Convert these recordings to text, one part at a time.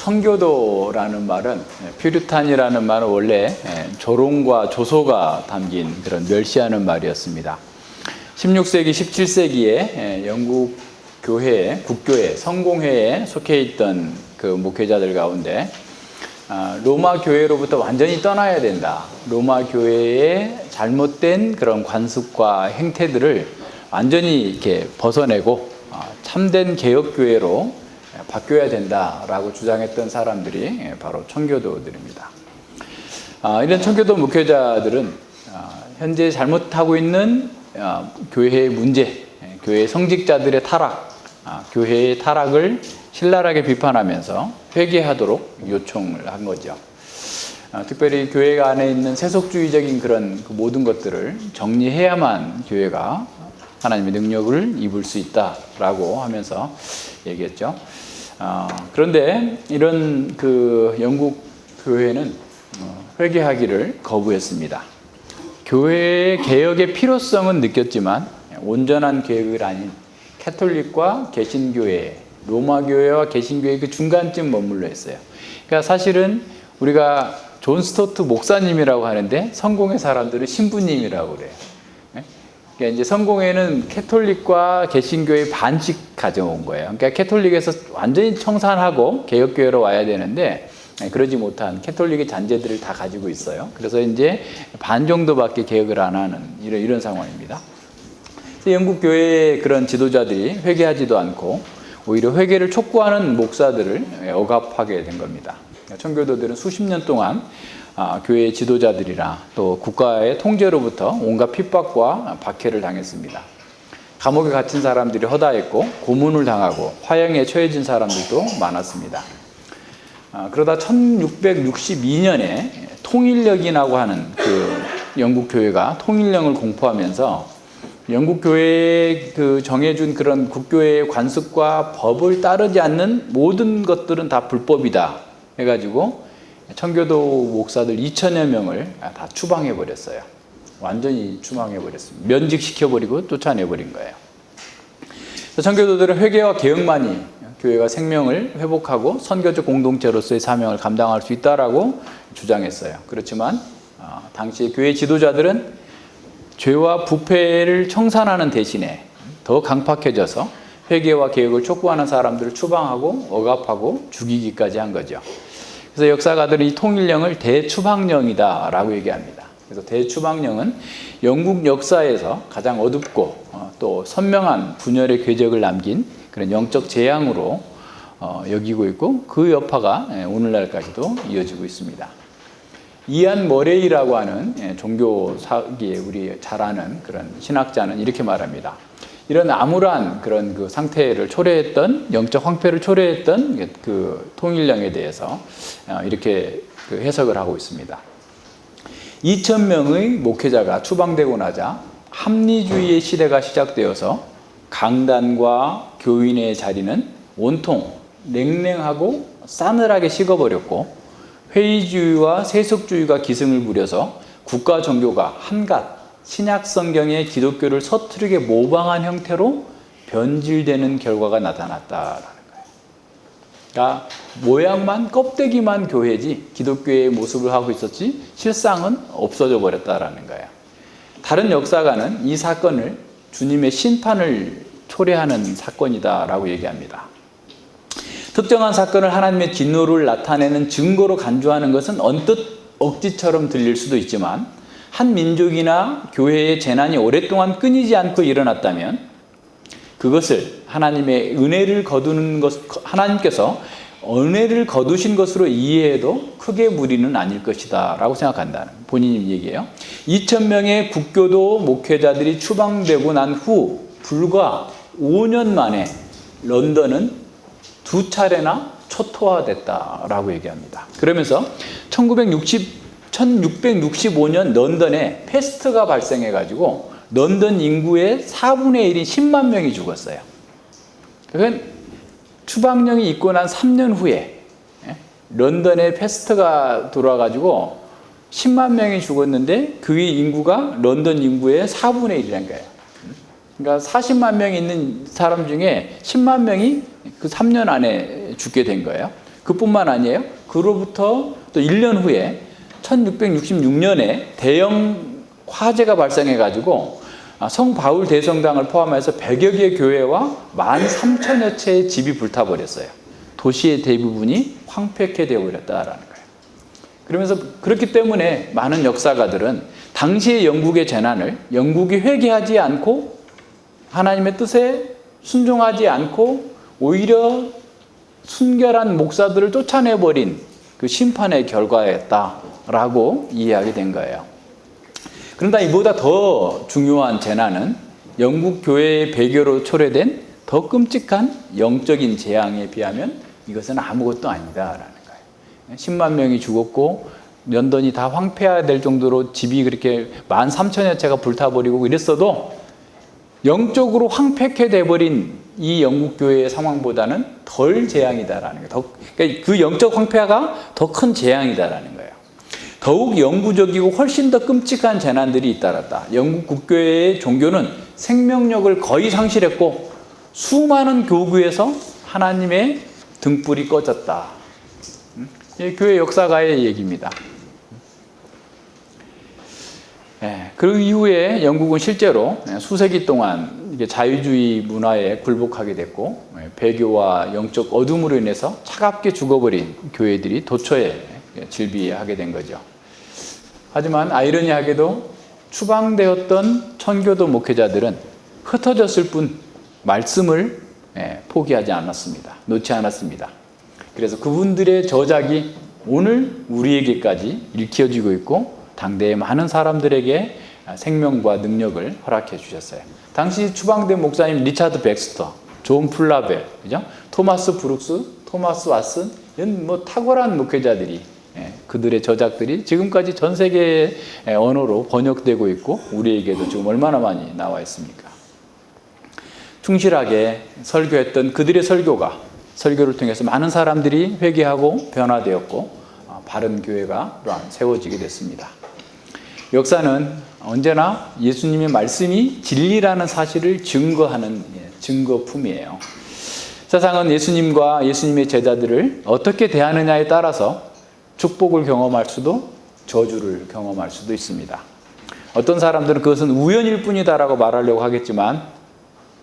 청교도라는 말은, 퓨리탄이라는 말은 원래 조롱과 조소가 담긴 그런 멸시하는 말이었습니다. 16세기, 17세기에 영국 교회, 국교회, 성공회에 속해 있던 그 목회자들 가운데 로마 교회로부터 완전히 떠나야 된다. 로마 교회의 잘못된 그런 관습과 행태들을 완전히 이렇게 벗어내고 참된 개혁교회로 바뀌어야 된다라고 주장했던 사람들이 바로 청교도들입니다. 이런 청교도 목회자들은 현재 잘못하고 있는 교회의 문제, 교회 성직자들의 타락, 교회의 타락을 신랄하게 비판하면서 회개하도록 요청을 한 거죠. 특별히 교회 안에 있는 세속주의적인 그런 그 모든 것들을 정리해야만 교회가 하나님의 능력을 입을 수 있다라고 하면서 얘기했죠. 그런데 이런 그 영국 교회는 회개하기를 거부했습니다. 교회의 개혁의 필요성은 느꼈지만 온전한 개혁이 아닌 캐톨릭과 개신교회, 로마교회와 개신교회 그 중간쯤 머물러 있어요. 그러니까 사실은 우리가 존 스토트 목사님이라고 하는데 성공의 사람들은 신부님이라고 그래요. 그러니까 이제 성공회는 캐톨릭과 개신교의 반씩 가져온 거예요. 그러니까 캐톨릭에서 완전히 청산하고 개혁교회로 와야 되는데 그러지 못한 캐톨릭의 잔재들을 다 가지고 있어요. 그래서 이제 반 정도밖에 개혁을 안 하는 이런 상황입니다. 영국 교회의 그런 지도자들이 회개하지도 않고 오히려 회개를 촉구하는 목사들을 억압하게 된 겁니다. 청교도들은 수십 년 동안 교회의 지도자들이나 또 국가의 통제로부터 온갖 핍박과 박해를 당했습니다. 감옥에 갇힌 사람들이 허다했고 고문을 당하고 화형에 처해진 사람들도 많았습니다. 그러다 1662년에 통일령이라고 하는 그 영국 교회가 통일령을 공포하면서 영국 교회에 그 정해준 그런 국교회의 관습과 법을 따르지 않는 모든 것들은 다 불법이다 해가지고 청교도 목사들 2,000여 명을 다 추방해버렸어요. 완전히 추방해버렸습니다. 면직시켜버리고 쫓아내버린 거예요. 청교도들은 회개와 개혁만이 교회가 생명을 회복하고 선교적 공동체로서의 사명을 감당할 수 있다라고 주장했어요. 그렇지만 당시 교회 지도자들은 죄와 부패를 청산하는 대신에 더 강팍해져서 회개와 개혁을 촉구하는 사람들을 추방하고 억압하고 죽이기까지 한 거죠. 그래서 역사가들은 이 통일령을 대추방령이다라고 얘기합니다. 그래서 대추방령은 영국 역사에서 가장 어둡고 또 선명한 분열의 궤적을 남긴 그런 영적 재앙으로 여기고 있고 그 여파가 오늘날까지도 이어지고 있습니다. 이안 머레이라고 하는 종교사기에 우리 잘 아는 그런 신학자는 이렇게 말합니다. 이런 암울한 그런 그 상태를 초래했던 영적 황폐를 초래했던 그 통일령에 대해서 이렇게 그 해석을 하고 있습니다. 2,000명의 목회자가 추방되고 나자 합리주의의 시대가 시작되어서 강단과 교인의 자리는 온통 냉랭하고 싸늘하게 식어버렸고 회의주의와 세속주의가 기승을 부려서 국가 종교가 한갓 신약 성경의 기독교를 서투르게 모방한 형태로 변질되는 결과가 나타났다라는 거예요. 그러니까 모양만 껍데기만 교회지 기독교의 모습을 하고 있었지 실상은 없어져 버렸다라는 거예요. 다른 역사가는 이 사건을 주님의 심판을 초래하는 사건이다라고 얘기합니다. 특정한 사건을 하나님의 진노를 나타내는 증거로 간주하는 것은 언뜻 억지처럼 들릴 수도 있지만 한 민족이나 교회의 재난이 오랫동안 끊이지 않고 일어났다면 그것을 하나님의 은혜를 거두는 것, 하나님께서 은혜를 거두신 것으로 이해해도 크게 무리는 아닐 것이다 라고 생각한다는 본인이 얘기해요. 2,000명의 국교도 목회자들이 추방되고 난 후 불과 5년 만에 런던은 2차례나 초토화됐다라고 얘기합니다. 그러면서 1665년 런던에 패스트가 발생해가지고 런던 인구의 4분의 1인 10만 명이 죽었어요. 그러니까 추방령이 있고 난 3년 후에 런던에 패스트가 돌아가지고 10만 명이 죽었는데 그 인구가 런던 인구의 4분의 1이라는 거예요. 그러니까 40만 명이 있는 사람 중에 10만 명이 그 3년 안에 죽게 된 거예요. 그뿐만 아니에요. 그로부터 또 1년 후에 1666년에 대형 화재가 발생해가지고 성 바울 대성당을 포함해서 100여 개의 교회와 13,000여 채의 집이 불타버렸어요. 도시의 대부분이 황폐케 되어버렸다라는 거예요. 그러면서 그렇기 때문에 많은 역사가들은 당시의 영국의 재난을 영국이 회개하지 않고 하나님의 뜻에 순종하지 않고 오히려 순결한 목사들을 쫓아내버린 그 심판의 결과였다라고 이해하게 된 거예요. 그런데 이보다 더 중요한 재난은 영국 교회의 배교로 초래된 더 끔찍한 영적인 재앙에 비하면 이것은 아무것도 아니다라는 거예요. 10만 명이 죽었고 런던이 다 황폐화될 정도로 집이 그렇게 13,000여 채가 불타버리고 이랬어도 영적으로 황폐케 돼버린 이 영국 교회의 상황보다는 덜 재앙이다라는 거예요. 그러니까 그 영적 황폐화가 더 큰 재앙이다라는 거예요. 더욱 영구적이고 훨씬 더 끔찍한 재난들이 잇따랐다. 영국 국교회의 종교는 생명력을 거의 상실했고 수많은 교구에서 하나님의 등불이 꺼졌다. 교회 역사가의 얘기입니다. 그 이후에 영국은 실제로 수세기 동안 자유주의 문화에 굴복하게 됐고 배교와 영적 어둠으로 인해서 차갑게 죽어버린 교회들이 도처에 질비하게 된 거죠. 하지만 아이러니하게도 추방되었던 천교도 목회자들은 흩어졌을 뿐 말씀을 포기하지 않았습니다. 놓지 않았습니다. 그래서 그분들의 저작이 오늘 우리에게까지 읽혀지고 있고 당대의 많은 사람들에게 생명과 능력을 허락해 주셨어요. 당시 추방된 목사님 리차드 백스터, 존 플라벨, 그죠? 토마스 브룩스, 토마스 왓슨, 이런 뭐 탁월한 목회자들이 그들의 저작들이 지금까지 전 세계의 언어로 번역되고 있고 우리에게도 지금 얼마나 많이 나와 있습니까? 충실하게 설교했던 그들의 설교를 통해서 많은 사람들이 회개하고 변화되었고 바른 교회가 또한 세워지게 됐습니다. 역사는 언제나 예수님의 말씀이 진리라는 사실을 증거하는 증거품이에요. 세상은 예수님과 예수님의 제자들을 어떻게 대하느냐에 따라서 축복을 경험할 수도 저주를 경험할 수도 있습니다. 어떤 사람들은 그것은 우연일 뿐이다라고 말하려고 하겠지만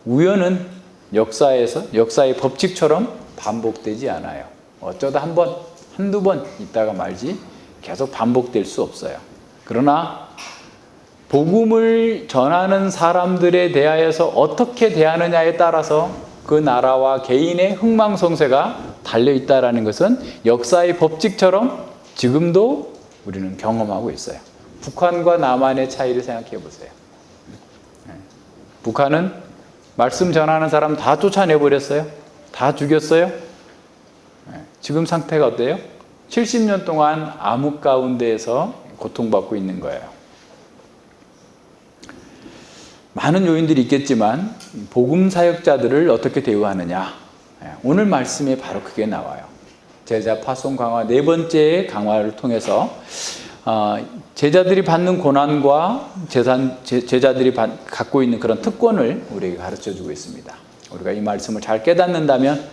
우연은 역사의 법칙처럼 반복되지 않아요. 어쩌다 한두 번 있다가 말지 계속 반복될 수 없어요. 그러나 복음을 전하는 사람들에 대하여서 어떻게 대하느냐에 따라서 그 나라와 개인의 흥망성쇠가 달려있다는 것은 역사의 법칙처럼 지금도 우리는 경험하고 있어요. 북한과 남한의 차이를 생각해 보세요. 북한은 말씀 전하는 사람 다 쫓아내버렸어요. 다 죽였어요. 지금 상태가 어때요? 70년 동안 암흑 가운데에서 고통받고 있는 거예요. 많은 요인들이 있겠지만 복음 사역자들을 어떻게 대우하느냐, 오늘 말씀에 바로 그게 나와요. 제자 파송 강화 네 번째 강화를 통해서 제자들이 받는 고난과 제자들이 갖고 있는 그런 특권을 우리에게 가르쳐주고 있습니다. 우리가 이 말씀을 잘 깨닫는다면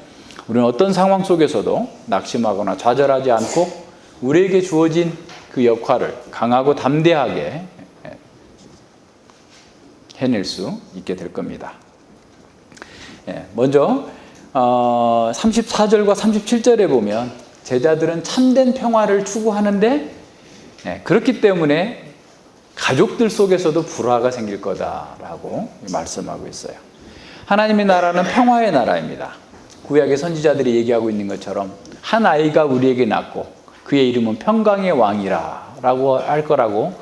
우리는 어떤 상황 속에서도 낙심하거나 좌절하지 않고 우리에게 주어진 그 역할을 강하고 담대하게 해낼 수 있게 될 겁니다. 먼저 34절과 37절에 보면 제자들은 참된 평화를 추구하는데 그렇기 때문에 가족들 속에서도 불화가 생길 거다라고 말씀하고 있어요. 하나님의 나라는 평화의 나라입니다. 구약의 선지자들이 얘기하고 있는 것처럼 한 아이가 우리에게 낳고 그의 이름은 평강의 왕이라고 할 거라고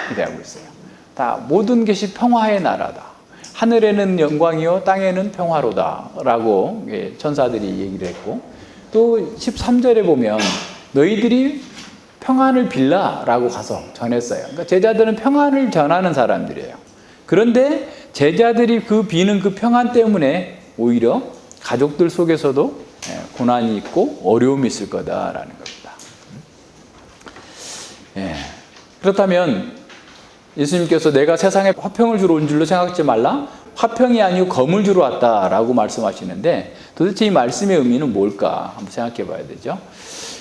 기대하고 있어요. 다 모든 것이 평화의 나라다. 하늘에는 영광이요 땅에는 평화로다라고 천사들이 얘기를 했고 또 13절에 보면 너희들이 평안을 빌라라고 가서 전했어요. 그러니까 제자들은 평안을 전하는 사람들이에요. 그런데 제자들이 비는 그 평안 때문에 오히려 가족들 속에서도 고난이 있고 어려움이 있을 거다라는 겁니다. 그렇다면 예수님께서 내가 세상에 화평을 주러 온 줄로 생각하지 말라. 화평이 아니고 검을 주러 왔다라고 말씀하시는데 도대체 이 말씀의 의미는 뭘까 한번 생각해 봐야 되죠.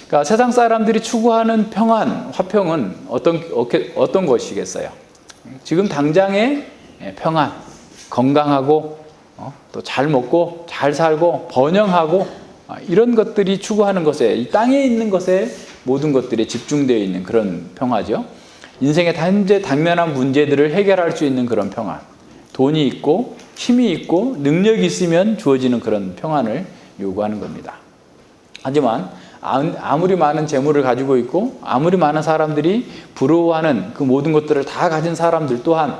그러니까 세상 사람들이 추구하는 평안, 화평은 어떤 것이겠어요? 지금 당장의 평안, 건강하고 또 잘 먹고 잘 살고 번영하고 이런 것들이 추구하는 것에, 이 땅에 있는 것에 모든 것들이 집중되어 있는 그런 평화죠. 인생의 현재 당면한 문제들을 해결할 수 있는 그런 평안, 돈이 있고 힘이 있고 능력이 있으면 주어지는 그런 평안을 요구하는 겁니다. 하지만 아무리 많은 재물을 가지고 있고 아무리 많은 사람들이 부러워하는 그 모든 것들을 다 가진 사람들 또한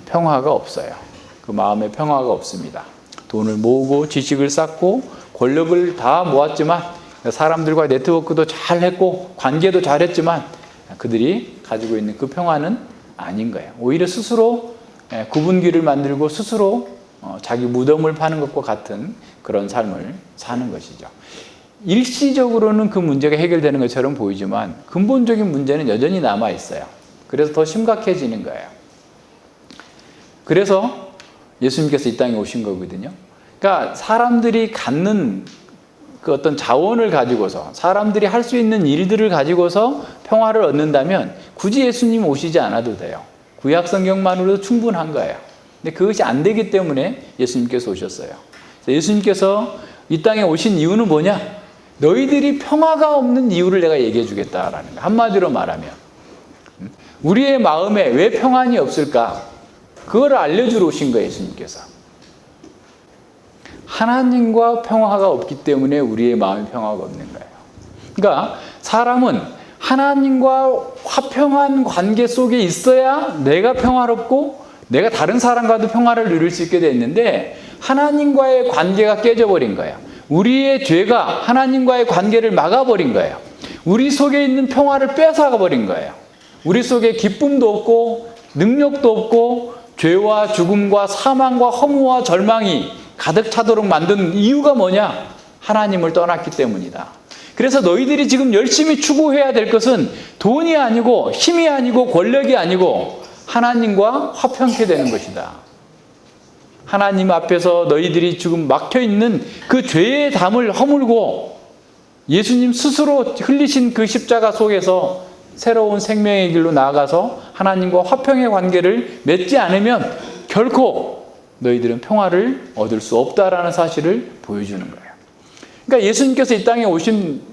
평화가 없어요. 그 마음에 평화가 없습니다. 돈을 모으고 지식을 쌓고 권력을 다 모았지만 사람들과 네트워크도 잘 했고 관계도 잘 했지만 그들이 가지고 있는 그 평화는 아닌 거예요. 오히려 스스로 구분기를 만들고 스스로 자기 무덤을 파는 것과 같은 그런 삶을 사는 것이죠. 일시적으로는 그 문제가 해결되는 것처럼 보이지만 근본적인 문제는 여전히 남아 있어요. 그래서 더 심각해지는 거예요. 그래서 예수님께서 이 땅에 오신 거거든요. 그러니까 사람들이 갖는 그 어떤 자원을 가지고서 사람들이 할 수 있는 일들을 가지고서 평화를 얻는다면 굳이 예수님 오시지 않아도 돼요. 구약 성경만으로도 충분한 거예요. 근데 그것이 안 되기 때문에 예수님께서 오셨어요. 예수님께서 이 땅에 오신 이유는 뭐냐? 너희들이 평화가 없는 이유를 내가 얘기해 주겠다라는 거예요. 한마디로 말하면 우리의 마음에 왜 평안이 없을까? 그걸 알려주러 오신 거예요, 예수님께서. 하나님과 평화가 없기 때문에 우리의 마음에 평화가 없는 거예요. 그러니까 사람은 하나님과 화평한 관계 속에 있어야 내가 평화롭고 내가 다른 사람과도 평화를 누릴 수 있게 됐는데 하나님과의 관계가 깨져버린 거예요. 우리의 죄가 하나님과의 관계를 막아버린 거예요. 우리 속에 있는 평화를 뺏어가버린 거예요. 우리 속에 기쁨도 없고 능력도 없고 죄와 죽음과 사망과 허무와 절망이 가득 차도록 만든 이유가 뭐냐? 하나님을 떠났기 때문이다. 그래서 너희들이 지금 열심히 추구해야 될 것은 돈이 아니고 힘이 아니고 권력이 아니고 하나님과 화평케 되는 것이다. 하나님 앞에서 너희들이 지금 막혀있는 그 죄의 담을 허물고 예수님 스스로 흘리신 그 십자가 속에서 새로운 생명의 길로 나아가서 하나님과 화평의 관계를 맺지 않으면 결코 너희들은 평화를 얻을 수 없다라는 사실을 보여주는 거예요. 그러니까 예수님께서 이 땅에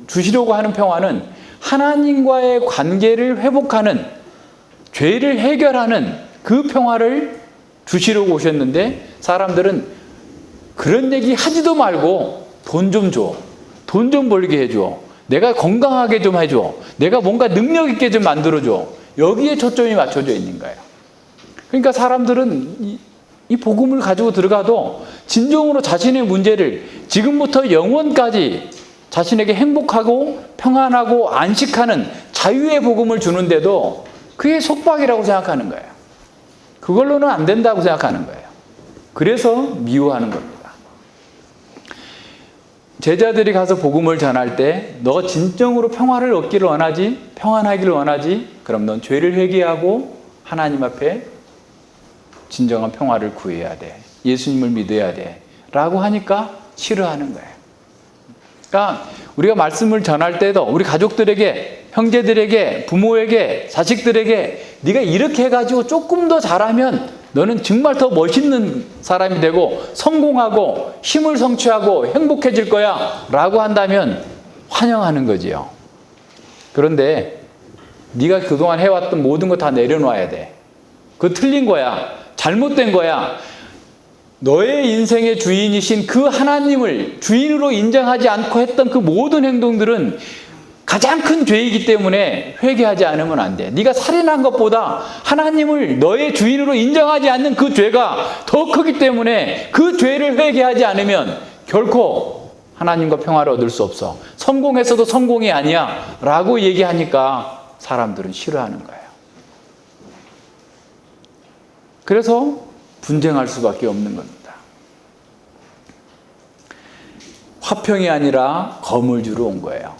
주시려고 하는 평화는 하나님과의 관계를 회복하는, 죄를 해결하는 그 평화를 주시려고 오셨는데 사람들은 그런 얘기 하지도 말고 돈 좀 줘. 돈 좀 벌게 해줘. 내가 건강하게 좀 해줘. 내가 뭔가 능력 있게 좀 만들어줘. 여기에 초점이 맞춰져 있는 거예요. 그러니까 사람들은 이 복음을 가지고 들어가도 진정으로 자신의 문제를 지금부터 영원까지 자신에게 행복하고 평안하고 안식하는 자유의 복음을 주는데도 그게 속박이라고 생각하는 거예요. 그걸로는 안 된다고 생각하는 거예요. 그래서 미워하는 겁니다. 제자들이 가서 복음을 전할 때 너 진정으로 평화를 얻기를 원하지? 평안하기를 원하지? 그럼 넌 죄를 회개하고 하나님 앞에 진정한 평화를 구해야 돼. 예수님을 믿어야 돼. 라고 하니까 싫어하는 거예요. 그러니까 우리가 말씀을 전할 때도 우리 가족들에게, 형제들에게, 부모에게, 자식들에게 네가 이렇게 해가지고 조금 더 잘하면 너는 정말 더 멋있는 사람이 되고 성공하고 힘을 성취하고 행복해질 거야 라고 한다면 환영하는 거지요. 그런데 네가 그동안 해왔던 모든 거 다 내려놔야 돼. 그거 틀린 거야. 잘못된 거야. 너의 인생의 주인이신 그 하나님을 주인으로 인정하지 않고 했던 그 모든 행동들은 가장 큰 죄이기 때문에 회개하지 않으면 안 돼. 네가 살인한 것보다 하나님을 너의 주인으로 인정하지 않는 그 죄가 더 크기 때문에 그 죄를 회개하지 않으면 결코 하나님과 평화를 얻을 수 없어. 성공했어도 성공이 아니야 라고 얘기하니까 사람들은 싫어하는 거예요. 그래서 분쟁할 수밖에 없는 겁니다. 화평이 아니라 검을 주러 온 거예요.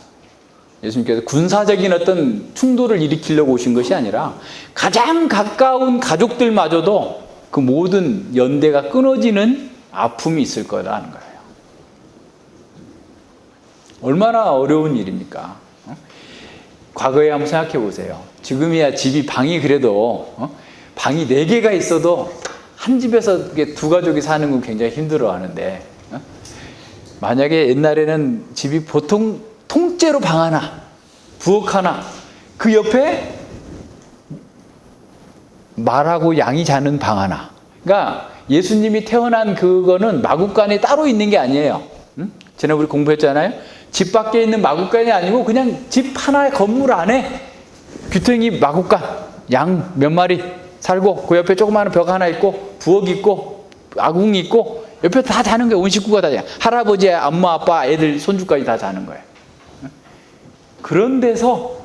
예수님께서 군사적인 어떤 충돌을 일으키려고 오신 것이 아니라 가장 가까운 가족들마저도 그 모든 연대가 끊어지는 아픔이 있을 거라는 거예요. 얼마나 어려운 일입니까? 과거에 한번 생각해 보세요. 지금이야 방이 그래도 방이 4개가 있어도 한 집에서 두 가족이 사는 건 굉장히 힘들어 하는데, 만약에 옛날에는 집이 보통 통째로 방 하나, 부엌 하나, 그 옆에 말하고 양이 자는 방 하나. 그러니까 예수님이 태어난 그거는 마구간이 따로 있는 게 아니에요. 지난번에 우리 공부했잖아요. 집 밖에 있는 마구간이 아니고 그냥 집 하나의 건물 안에 귀퉁이 마구간, 양 몇 마리 살고 그 옆에 조그마한 벽 하나 있고 부엌 있고 아궁이 있고 옆에 다 자는 거예요. 온 식구가 다 자요. 할아버지, 엄마, 아빠, 애들, 손주까지 다 자는 거예요. 그런 데서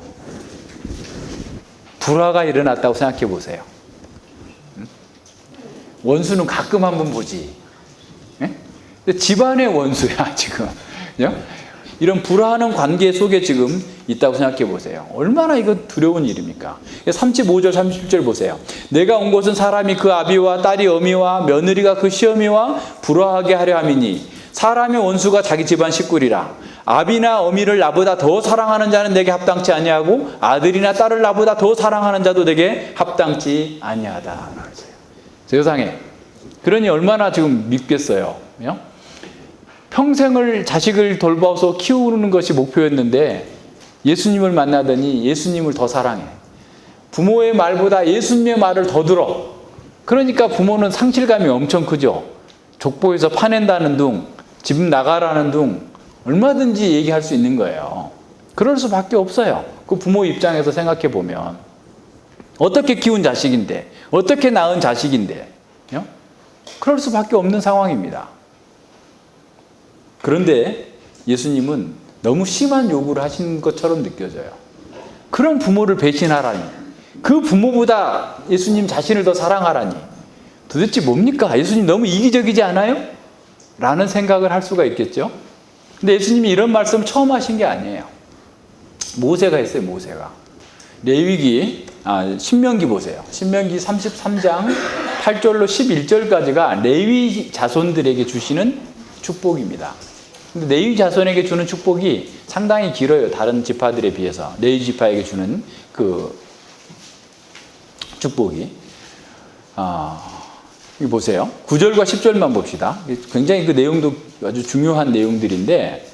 불화가 일어났다고 생각해 보세요. 원수는 가끔 한번 보지. 근데 집안의 원수야, 지금. 이런 불화하는 관계 속에 지금 있다고 생각해 보세요. 얼마나 이거 두려운 일입니까? 35절, 37절 보세요. 내가 온 곳은 사람이 그 아비와 딸이 어미와 며느리가 그 시어미와 불화하게 하려 함이니 사람의 원수가 자기 집안 식구리라. 아비나 어미를 나보다 더 사랑하는 자는 내게 합당치 아니하고 아들이나 딸을 나보다 더 사랑하는 자도 내게 합당치 아니하다. 세상에. 그러니 얼마나 지금 밉겠어요. 평생을 자식을 돌봐서 키우는 것이 목표였는데 예수님을 만나더니 예수님을 더 사랑해. 부모의 말보다 예수님의 말을 더 들어. 그러니까 부모는 상실감이 엄청 크죠. 족보에서 파낸다는 둥, 집 나가라는 둥, 얼마든지 얘기할 수 있는 거예요. 그럴 수밖에 없어요. 그 부모 입장에서 생각해 보면 어떻게 키운 자식인데, 어떻게 낳은 자식인데, 그럴 수밖에 없는 상황입니다. 그런데 예수님은 너무 심한 요구를 하신 것처럼 느껴져요. 그런 부모를 배신하라니, 그 부모보다 예수님 자신을 더 사랑하라니, 도대체 뭡니까? 예수님 너무 이기적이지 않아요? 라는 생각을 할 수가 있겠죠. 근데 예수님이 이런 말씀을 처음 하신 게 아니에요. 모세가 했어요. 모세가. 신명기 보세요. 신명기 33장 8절로 11절까지가 레위 자손들에게 주시는 축복입니다. 근데 레위 자손에게 주는 축복이 상당히 길어요. 다른 지파들에 비해서. 레위 지파에게 주는 그 축복이. 여기 보세요. 9절과 10절만 봅시다. 굉장히 그 내용도 아주 중요한 내용들인데,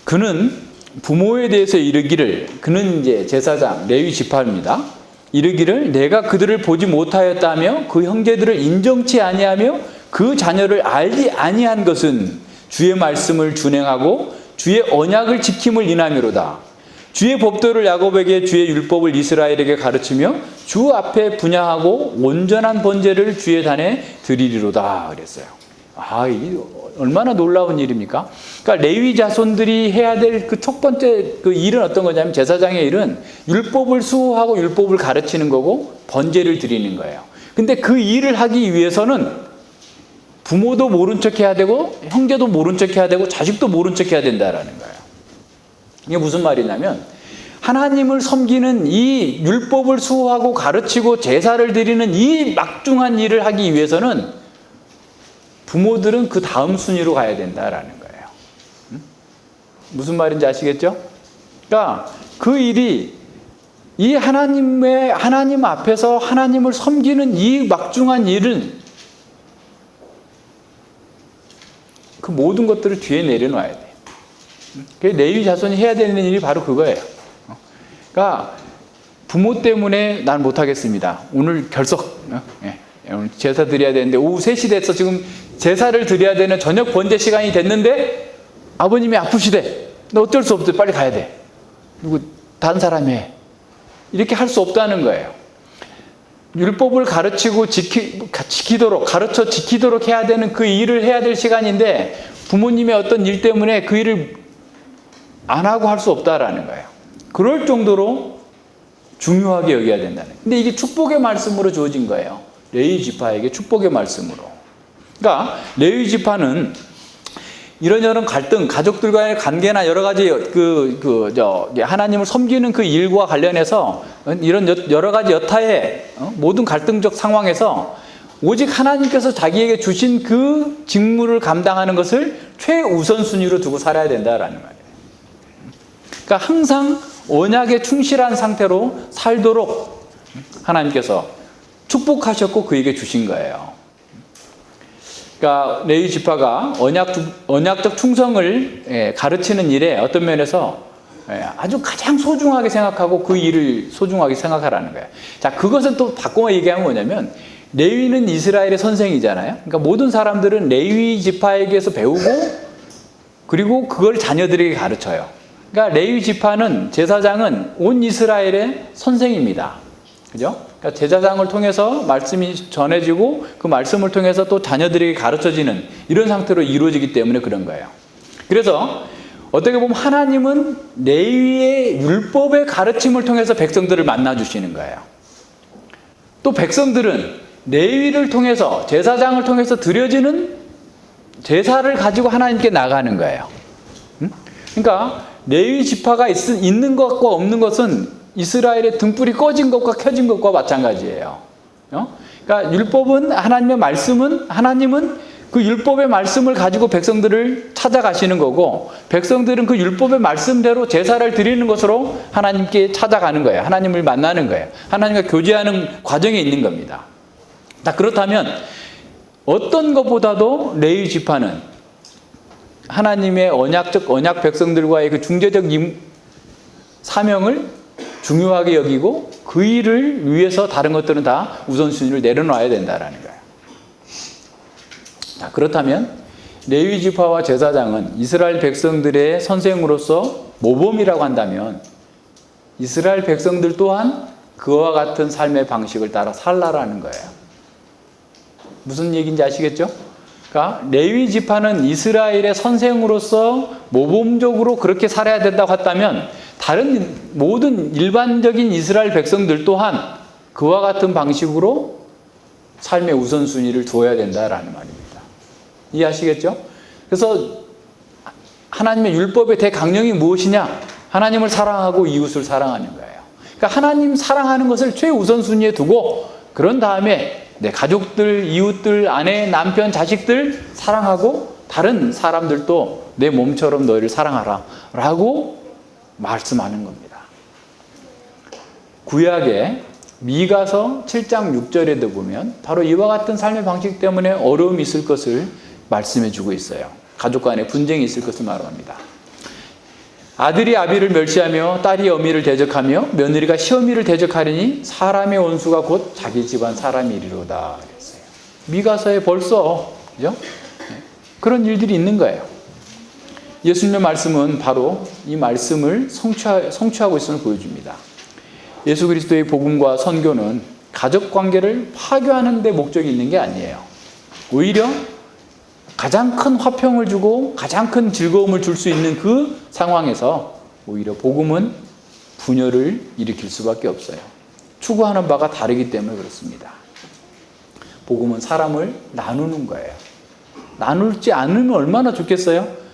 그는 부모에 대해서 이르기를, 그는 이제 제사장, 레위 지파입니다. 이르기를 내가 그들을 보지 못하였다며 그 형제들을 인정치 아니하며 그 자녀를 알지 아니한 것은 주의 말씀을 준행하고 주의 언약을 지킴을 인함이로다. 주의 법도를 야곱에게 주의 율법을 이스라엘에게 가르치며 주 앞에 분향하고 온전한 번제를 주의 단에 드리리로다 그랬어요. 이게 얼마나 놀라운 일입니까? 그러니까 레위 자손들이 해야 될 그 첫 번째 그 일은 어떤 거냐면, 제사장의 일은 율법을 수호하고 율법을 가르치는 거고 번제를 드리는 거예요. 근데 그 일을 하기 위해서는 부모도 모른 척 해야 되고 형제도 모른 척 해야 되고 자식도 모른 척 해야 된다라는 거예요. 이게 무슨 말이냐면, 하나님을 섬기는 이 율법을 수호하고 가르치고 제사를 드리는 이 막중한 일을 하기 위해서는 부모들은 그 다음 순위로 가야 된다라는 거예요. 무슨 말인지 아시겠죠? 그러니까 그 일이 이 하나님 앞에서 하나님을 섬기는 이 막중한 일은 그 모든 것들을 뒤에 내려놔야 돼요. 레위 자손이 해야 되는 일이 바로 그거예요. 그러니까 부모 때문에 난 못하겠습니다. 오늘 결석. 오늘 제사 드려야 되는데 오후 3시 됐어. 지금 제사를 드려야 되는 저녁 번제 시간이 됐는데 아버님이 아프시대. 너 어쩔 수 없어. 빨리 가야 돼. 누구 다른 사람이 해. 이렇게 할 수 없다는 거예요. 율법을 가르치고 가르쳐 지키도록 해야 되는 그 일을 해야 될 시간인데 부모님의 어떤 일 때문에 그 일을 안 하고 할 수 없다라는 거예요. 그럴 정도로 중요하게 여겨야 된다는 거예요. 근데 이게 축복의 말씀으로 주어진 거예요. 레위 지파에게 축복의 말씀으로. 그러니까 레위 지파는 이런저런 갈등, 가족들과의 관계나 여러 가지 하나님을 섬기는 그 일과 관련해서 이런 여러 가지 여타의 모든 갈등적 상황에서 오직 하나님께서 자기에게 주신 그 직무를 감당하는 것을 최우선순위로 두고 살아야 된다라는 말이에요. 그러니까 항상 언약에 충실한 상태로 살도록 하나님께서 축복하셨고 그에게 주신 거예요. 그러니까 레위 지파가 언약적 충성을 가르치는 일에 어떤 면에서 아주 가장 소중하게 생각하고 그 일을 소중하게 생각하라는 거예요. 자, 그것은 또 바꿔 얘기하면 뭐냐면 레위는 이스라엘의 선생이잖아요. 그러니까 모든 사람들은 레위 지파에게서 배우고 그리고 그걸 자녀들에게 가르쳐요. 그러니까 레위 지파는 제사장은 온 이스라엘의 선생입니다. 그죠? 그러니까 제사장을 통해서 말씀이 전해지고 그 말씀을 통해서 또 자녀들에게 가르쳐지는 이런 상태로 이루어지기 때문에 그런 거예요. 그래서 어떻게 보면 하나님은 레위의 율법의 가르침을 통해서 백성들을 만나주시는 거예요. 또 백성들은 레위를 통해서 제사장을 통해서 드려지는 제사를 가지고 하나님께 나가는 거예요. 그러니까 레위 지파가 있는 것과 없는 것은 이스라엘의 등불이 꺼진 것과 켜진 것과 마찬가지예요. 그러니까 율법은 하나님의 말씀은 하나님은 그 율법의 말씀을 가지고 백성들을 찾아가시는 거고 백성들은 그 율법의 말씀대로 제사를 드리는 것으로 하나님께 찾아가는 거예요. 하나님을 만나는 거예요. 하나님과 교제하는 과정에 있는 겁니다. 자, 그렇다면 어떤 것보다도 레위 지파는 하나님의 언약 백성들과의 그 중재적 사명을 중요하게 여기고 그 일을 위해서 다른 것들은 다 우선순위를 내려놔야 된다라는 거예요. 자, 그렇다면 레위 지파와 제사장은 이스라엘 백성들의 선생으로서 모범이라고 한다면 이스라엘 백성들 또한 그와 같은 삶의 방식을 따라 살라라는 거예요. 무슨 얘기인지 아시겠죠? 그러니까 레위 지파는 이스라엘의 선생으로서 모범적으로 그렇게 살아야 된다고 했다면 다른 모든 일반적인 이스라엘 백성들 또한 그와 같은 방식으로 삶의 우선순위를 두어야 된다라는 말입니다. 이해하시겠죠? 그래서 하나님의 율법의 대강령이 무엇이냐? 하나님을 사랑하고 이웃을 사랑하는 거예요. 그러니까 하나님 사랑하는 것을 최우선순위에 두고 그런 다음에 내 가족들, 이웃들, 아내, 남편, 자식들 사랑하고 다른 사람들도 내 몸처럼 너희를 사랑하라 라고 말씀하는 겁니다. 구약에 미가서 7장 6절에도 보면 바로 이와 같은 삶의 방식 때문에 어려움이 있을 것을 말씀해 주고 있어요. 가족 간에 분쟁이 있을 것을 말합니다. 아들이 아비를 멸시하며 딸이 어미를 대적하며 며느리가 시어미를 대적하리니 사람의 원수가 곧 자기 집안 사람이리로다 그랬어요. 미가서에 벌써 그죠? 그런 일들이 있는 거예요. 예수님의 말씀은 바로 이 말씀을 성취하고 있음을 보여줍니다. 예수 그리스도의 복음과 선교는 가족 관계를 파괴하는 데 목적이 있는 게 아니에요. 오히려 가장 큰 화평을 주고 가장 큰 즐거움을 줄 수 있는 그 상황에서 오히려 복음은 분열을 일으킬 수밖에 없어요. 추구하는 바가 다르기 때문에 그렇습니다. 복음은 사람을 나누는 거예요. 나눌지 않으면 얼마나 좋겠어요?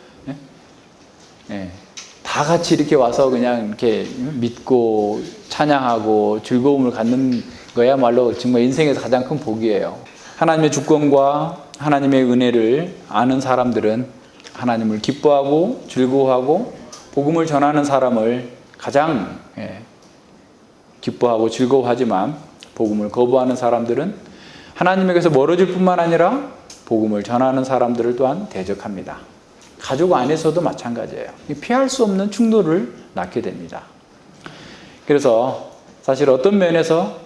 다 같이 이렇게 와서 그냥 이렇게 믿고 찬양하고 즐거움을 갖는 거야말로 정말 인생에서 가장 큰 복이에요. 하나님의 주권과 하나님의 은혜를 아는 사람들은 하나님을 기뻐하고 즐거워하고 복음을 전하는 사람을 가장 기뻐하고 즐거워하지만 복음을 거부하는 사람들은 하나님에게서 멀어질 뿐만 아니라 복음을 전하는 사람들을 또한 대적합니다. 가족 안에서도 마찬가지예요. 피할 수 없는 충돌을 낳게 됩니다. 그래서 사실 어떤 면에서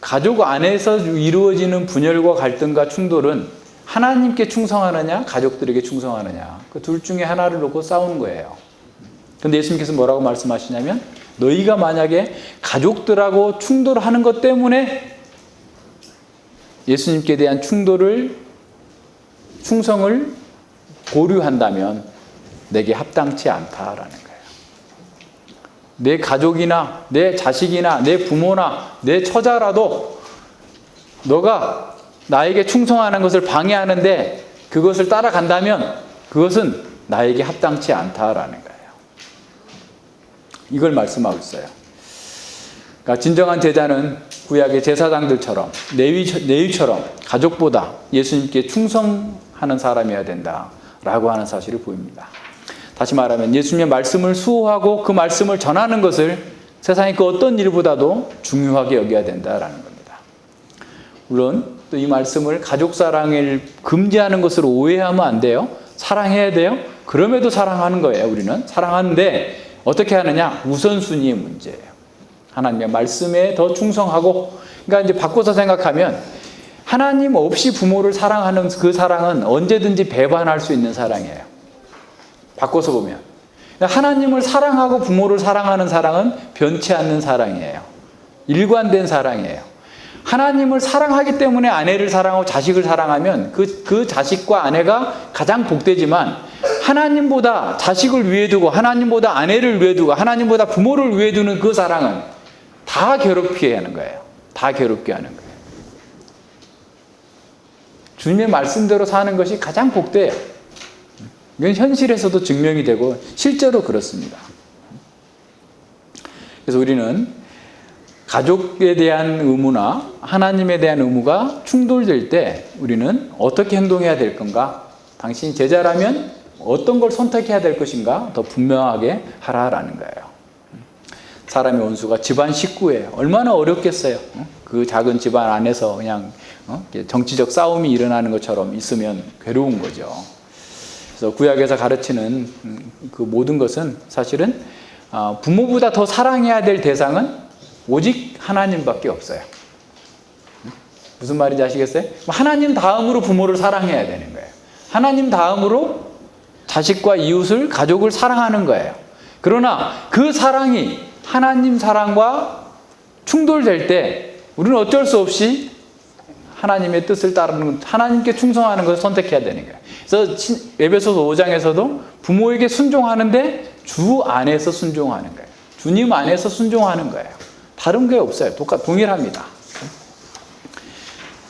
가족 안에서 이루어지는 분열과 갈등과 충돌은 하나님께 충성하느냐 가족들에게 충성하느냐 그 둘 중에 하나를 놓고 싸우는 거예요. 그런데 예수님께서 뭐라고 말씀하시냐면 너희가 만약에 가족들하고 충돌하는 것 때문에 예수님께 대한 충성을 고려한다면 내게 합당치 않다라는 거예요. 내 가족이나 내 자식이나 내 부모나 내 처자라도 너가 나에게 충성하는 것을 방해하는데 그것을 따라간다면 그것은 나에게 합당치 않다라는 거예요. 이걸 말씀하고 있어요. 그러니까 진정한 제자는 구약의 제사장들처럼 레위처럼 가족보다 예수님께 충성하는 사람이어야 된다라고 하는 사실을 보입니다. 다시 말하면 예수님의 말씀을 수호하고 그 말씀을 전하는 것을 세상의 그 어떤 일보다도 중요하게 여겨야 된다라는 겁니다. 물론 또 이 말씀을 가족 사랑을 금지하는 것으로 오해하면 안 돼요. 사랑해야 돼요. 그럼에도 사랑하는 거예요. 우리는 사랑하는데 어떻게 하느냐? 우선순위의 문제예요. 하나님의 말씀에 더 충성하고, 그러니까 이제 바꿔서 생각하면 하나님 없이 부모를 사랑하는 그 사랑은 언제든지 배반할 수 있는 사랑이에요. 바꿔서 보면 하나님을 사랑하고 부모를 사랑하는 사랑은 변치 않는 사랑이에요. 일관된 사랑이에요. 하나님을 사랑하기 때문에 아내를 사랑하고 자식을 사랑하면 그 자식과 아내가 가장 복되지만, 하나님보다 자식을 위해 두고 하나님보다 아내를 위해 두고 하나님보다 부모를 위해 두는 그 사랑은 다 괴롭게 하는 거예요. 다 괴롭게 하는 거예요. 주님의 말씀대로 사는 것이 가장 복돼요. 이건 현실에서도 증명이 되고 실제로 그렇습니다. 그래서 우리는 가족에 대한 의무나 하나님에 대한 의무가 충돌될 때 우리는 어떻게 행동해야 될 건가? 당신이 제자라면 어떤 걸 선택해야 될 것인가? 더 분명하게 하라라는 거예요. 사람의 원수가 집안 식구예요. 얼마나 어렵겠어요. 그 작은 집안 안에서 그냥 정치적 싸움이 일어나는 것처럼 있으면 괴로운 거죠. 그래서 구약에서 가르치는 그 모든 것은 사실은 부모보다 더 사랑해야 될 대상은 오직 하나님밖에 없어요. 무슨 말인지 아시겠어요? 하나님 다음으로 부모를 사랑해야 되는 거예요. 하나님 다음으로 자식과 이웃을, 가족을 사랑하는 거예요. 그러나 그 사랑이 하나님 사랑과 충돌될 때 우리는 어쩔 수 없이 하나님의 뜻을 따르는, 하나님께 충성하는 것을 선택해야 되는 거예요. 그래서 에베소서 5장에서도 부모에게 순종하는데 주 안에서 순종하는 거예요. 주님 안에서 순종하는 거예요. 다른 게 없어요. 동일합니다.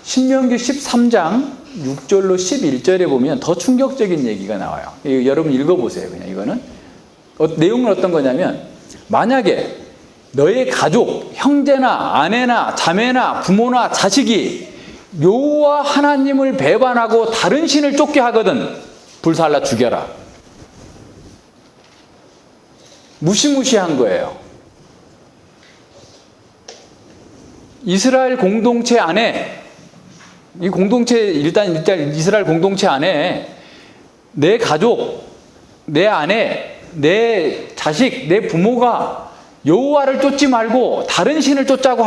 신명기 13장 6절로 11절에 보면 더 충격적인 얘기가 나와요. 여러분 읽어보세요. 그냥 이거는. 내용은 어떤 거냐면, 만약에 너의 가족, 형제나 아내나 자매나 부모나 자식이 여호와 하나님을 배반하고 다른 신을 쫓게 하거든 불살라 죽여라. 무시무시한 거예요. 이스라엘 공동체 안에, 이 공동체 일단 이스라엘 공동체 안에 내 가족, 내 아내, 내 자식, 내 부모가 여호와를 쫓지 말고 다른 신을 쫓자고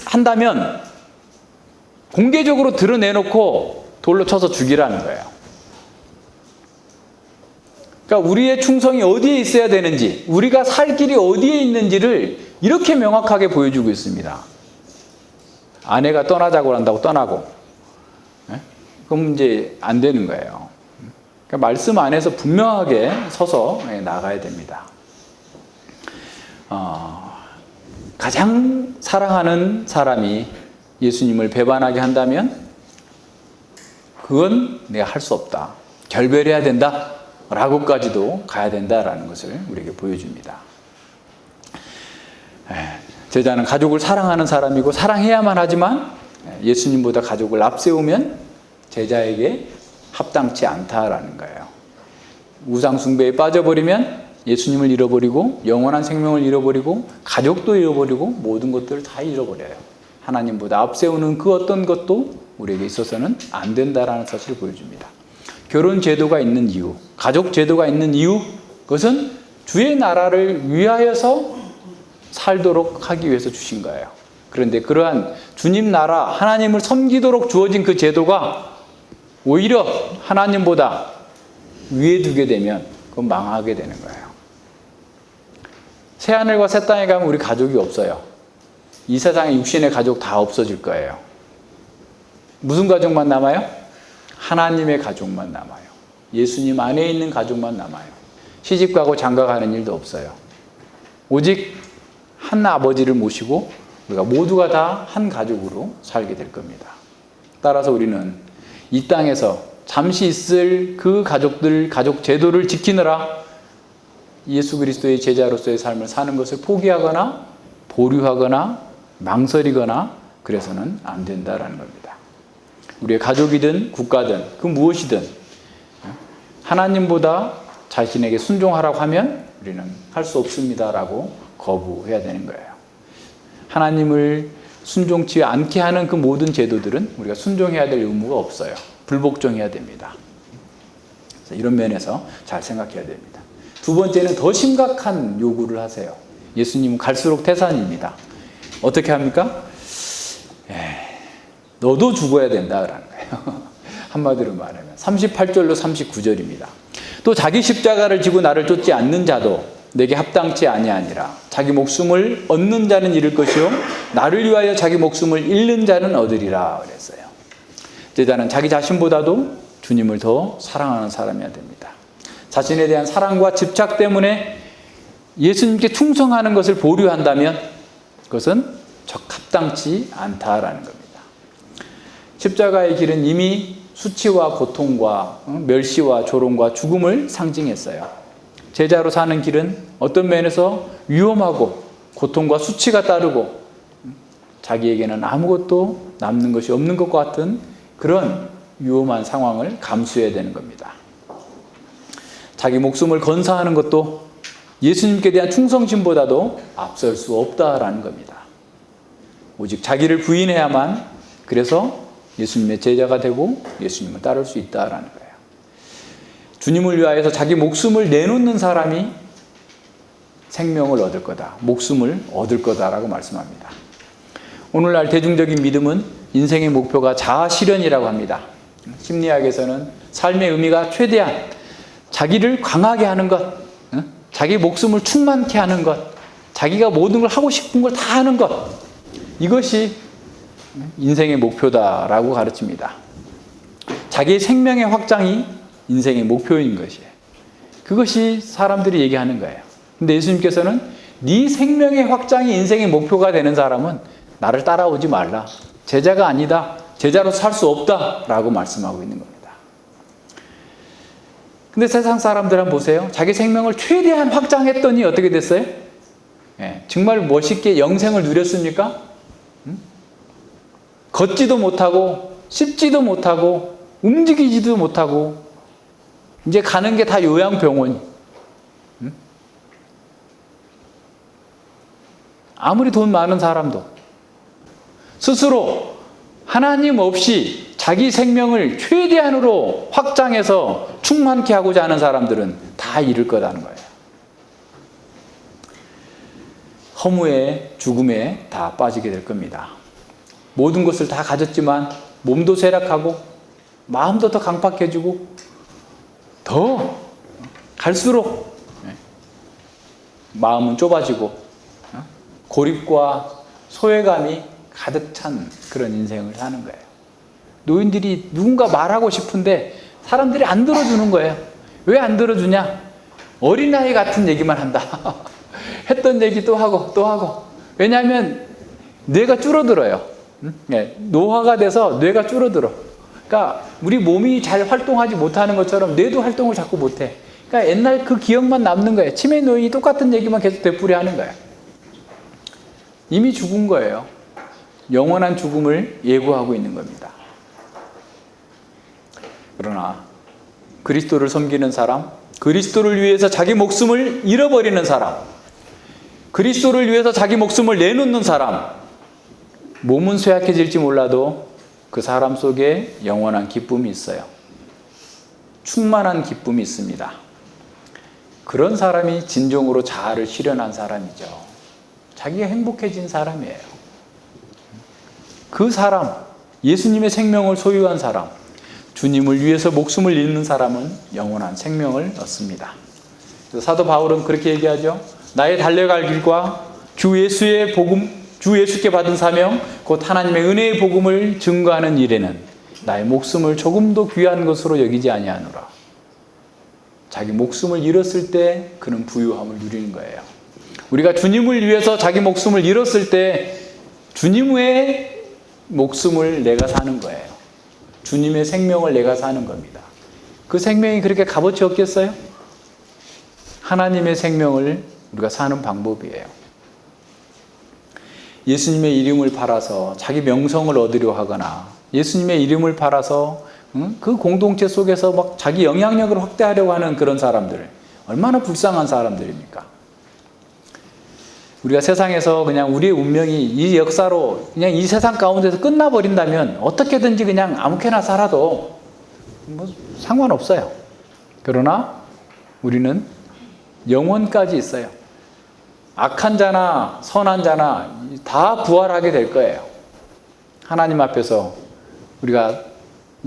한다면 공개적으로 드러내놓고 돌로 쳐서 죽이라는 거예요. 그러니까 우리의 충성이 어디에 있어야 되는지, 우리가 살 길이 어디에 있는지를 이렇게 명확하게 보여주고 있습니다. 아내가 떠나자고 한다고 떠나고, 그럼 이제 안 되는 거예요. 그러니까 말씀 안에서 분명하게 서서 나가야 됩니다. 가장 사랑하는 사람이 예수님을 배반하게 한다면 그건 내가 할 수 없다. 결별해야 된다. 라고까지도 가야 된다라는 것을 우리에게 보여줍니다. 제자는 가족을 사랑하는 사람이고 사랑해야만 하지만 예수님보다 가족을 앞세우면 제자에게 합당치 않다라는 거예요. 우상 숭배에 빠져버리면 예수님을 잃어버리고 영원한 생명을 잃어버리고 가족도 잃어버리고 모든 것들을 다 잃어버려요. 하나님보다 앞세우는 그 어떤 것도 우리에게 있어서는 안 된다라는 사실을 보여줍니다. 결혼 제도가 있는 이유, 가족 제도가 있는 이유, 그것은 주의 나라를 위하여서 살도록 하기 위해서 주신 거예요. 그런데 그러한 주님 나라, 하나님을 섬기도록 주어진 그 제도가 오히려 하나님보다 위에 두게 되면 그건 망하게 되는 거예요. 새하늘과 새 땅에 가면 우리 가족이 없어요. 이 세상에 육신의 가족 다 없어질 거예요. 무슨 가족만 남아요? 하나님의 가족만 남아요. 예수님 안에 있는 가족만 남아요. 시집가고 장가가는 일도 없어요. 오직 한 아버지를 모시고 우리가 모두가 다 한 가족으로 살게 될 겁니다. 따라서 우리는 이 땅에서 잠시 있을 그 가족들, 가족 제도를 지키느라 예수 그리스도의 제자로서의 삶을 사는 것을 포기하거나 보류하거나 망설이거나 그래서는 안 된다라는 겁니다. 우리의 가족이든 국가든 그 무엇이든 하나님보다 자신에게 순종하라고 하면 우리는 할 수 없습니다라고 거부해야 되는 거예요. 하나님을 순종치 않게 하는 그 모든 제도들은 우리가 순종해야 될 의무가 없어요. 불복종해야 됩니다. 그래서 이런 면에서 잘 생각해야 됩니다. 두 번째는 더 심각한 요구를 하세요. 예수님은 갈수록 태산입니다. 어떻게 합니까? 너도 죽어야 된다라는 거예요. 한마디로 말하면 38절로 39절입니다. 또 자기 십자가를 지고 나를 쫓지 않는 자도 내게 합당치 아니하니라. 자기 목숨을 얻는 자는 잃을 것이요 나를 위하여 자기 목숨을 잃는 자는 얻으리라 그랬어요. 제자는 자기 자신보다도 주님을 더 사랑하는 사람이어야 됩니다. 자신에 대한 사랑과 집착 때문에 예수님께 충성하는 것을 보류한다면 그것은 적합당치 않다라는 겁니다. 십자가의 길은 이미 수치와 고통과 멸시와 조롱과 죽음을 상징했어요. 제자로 사는 길은 어떤 면에서 위험하고 고통과 수치가 따르고 자기에게는 아무것도 남는 것이 없는 것 같은 그런 위험한 상황을 감수해야 되는 겁니다. 자기 목숨을 건사하는 것도 예수님께 대한 충성심보다도 앞설 수 없다라는 겁니다. 오직 자기를 부인해야만 그래서 예수님의 제자가 되고 예수님을 따를 수 있다라는 거예요. 주님을 위하여서 자기 목숨을 내놓는 사람이 생명을 얻을 거다. 목숨을 얻을 거다라고 말씀합니다. 오늘날 대중적인 믿음은 인생의 목표가 자아 실현이라고 합니다. 심리학에서는 삶의 의미가 최대한 자기를 강하게 하는 것, 자기 목숨을 충만케 하는 것, 자기가 모든 걸 하고 싶은 걸 다 하는 것, 이것이 인생의 목표다라고 가르칩니다. 자기의 생명의 확장이 인생의 목표인 것이에요. 그것이 사람들이 얘기하는 거예요. 근데 예수님께서는 네 생명의 확장이 인생의 목표가 되는 사람은 나를 따라오지 말라. 제자가 아니다. 제자로 살 수 없다라고 말씀하고 있는 겁니다. 근데 세상 사람들 한번 보세요. 자기 생명을 최대한 확장했더니 어떻게 됐어요? 정말 멋있게 영생을 누렸습니까? 걷지도 못하고 씹지도 못하고 움직이지도 못하고 이제 가는 게 다 요양병원. 아무리 돈 많은 사람도 스스로 하나님 없이 자기 생명을 최대한으로 확장해서 충만케 하고자 하는 사람들은 다 잃을 거라는 거예요. 허무에 죽음에 다 빠지게 될 겁니다. 모든 것을 다 가졌지만 몸도 쇠락하고 마음도 더 강팍해지고 더 갈수록 마음은 좁아지고 고립과 소외감이 가득 찬 그런 인생을 사는 거예요. 노인들이 누군가 말하고 싶은데 사람들이 안 들어주는 거예요. 왜 안 들어주냐? 어린아이 같은 얘기만 한다. 했던 얘기 또 하고 또 하고. 왜냐하면 뇌가 줄어들어요. 노화가 돼서 뇌가 줄어들어. 그러니까 우리 몸이 잘 활동하지 못하는 것처럼 뇌도 활동을 자꾸 못해. 그러니까 옛날 그 기억만 남는 거예요. 치매 노인이 똑같은 얘기만 계속 되풀이하는 거예요. 이미 죽은 거예요. 영원한 죽음을 예고하고 있는 겁니다. 그러나 그리스도를 섬기는 사람, 그리스도를 위해서 자기 목숨을 잃어버리는 사람, 그리스도를 위해서 자기 목숨을 내놓는 사람, 몸은 쇠약해질지 몰라도 그 사람 속에 영원한 기쁨이 있어요. 충만한 기쁨이 있습니다. 그런 사람이 진정으로 자아를 실현한 사람이죠. 자기가 행복해진 사람이에요. 그 사람, 예수님의 생명을 소유한 사람, 주님을 위해서 목숨을 잃는 사람은 영원한 생명을 얻습니다. 그래서 사도 바울은 그렇게 얘기하죠. 나의 달려갈 길과 주 예수께 받은 사명, 곧 하나님의 은혜의 복음을 증거하는 일에는 나의 목숨을 조금도 귀한 것으로 여기지 아니하노라. 자기 목숨을 잃었을 때 그는 부유함을 누리는 거예요. 우리가 주님을 위해서 자기 목숨을 잃었을 때 주님의 목숨을 내가 사는 거예요. 주님의 생명을 내가 사는 겁니다. 그 생명이 그렇게 값어치 없겠어요? 하나님의 생명을 우리가 사는 방법이에요. 예수님의 이름을 팔아서 자기 명성을 얻으려 하거나 예수님의 이름을 팔아서 그 공동체 속에서 막 자기 영향력을 확대하려고 하는 그런 사람들, 얼마나 불쌍한 사람들입니까? 우리가 세상에서 그냥 우리의 운명이 이 역사로 그냥 이 세상 가운데서 끝나버린다면 어떻게든지 그냥 아무렇게나 살아도 뭐 상관없어요. 그러나 우리는 영원까지 있어요. 악한 자나 선한 자나 다 부활하게 될 거예요. 하나님 앞에서 우리가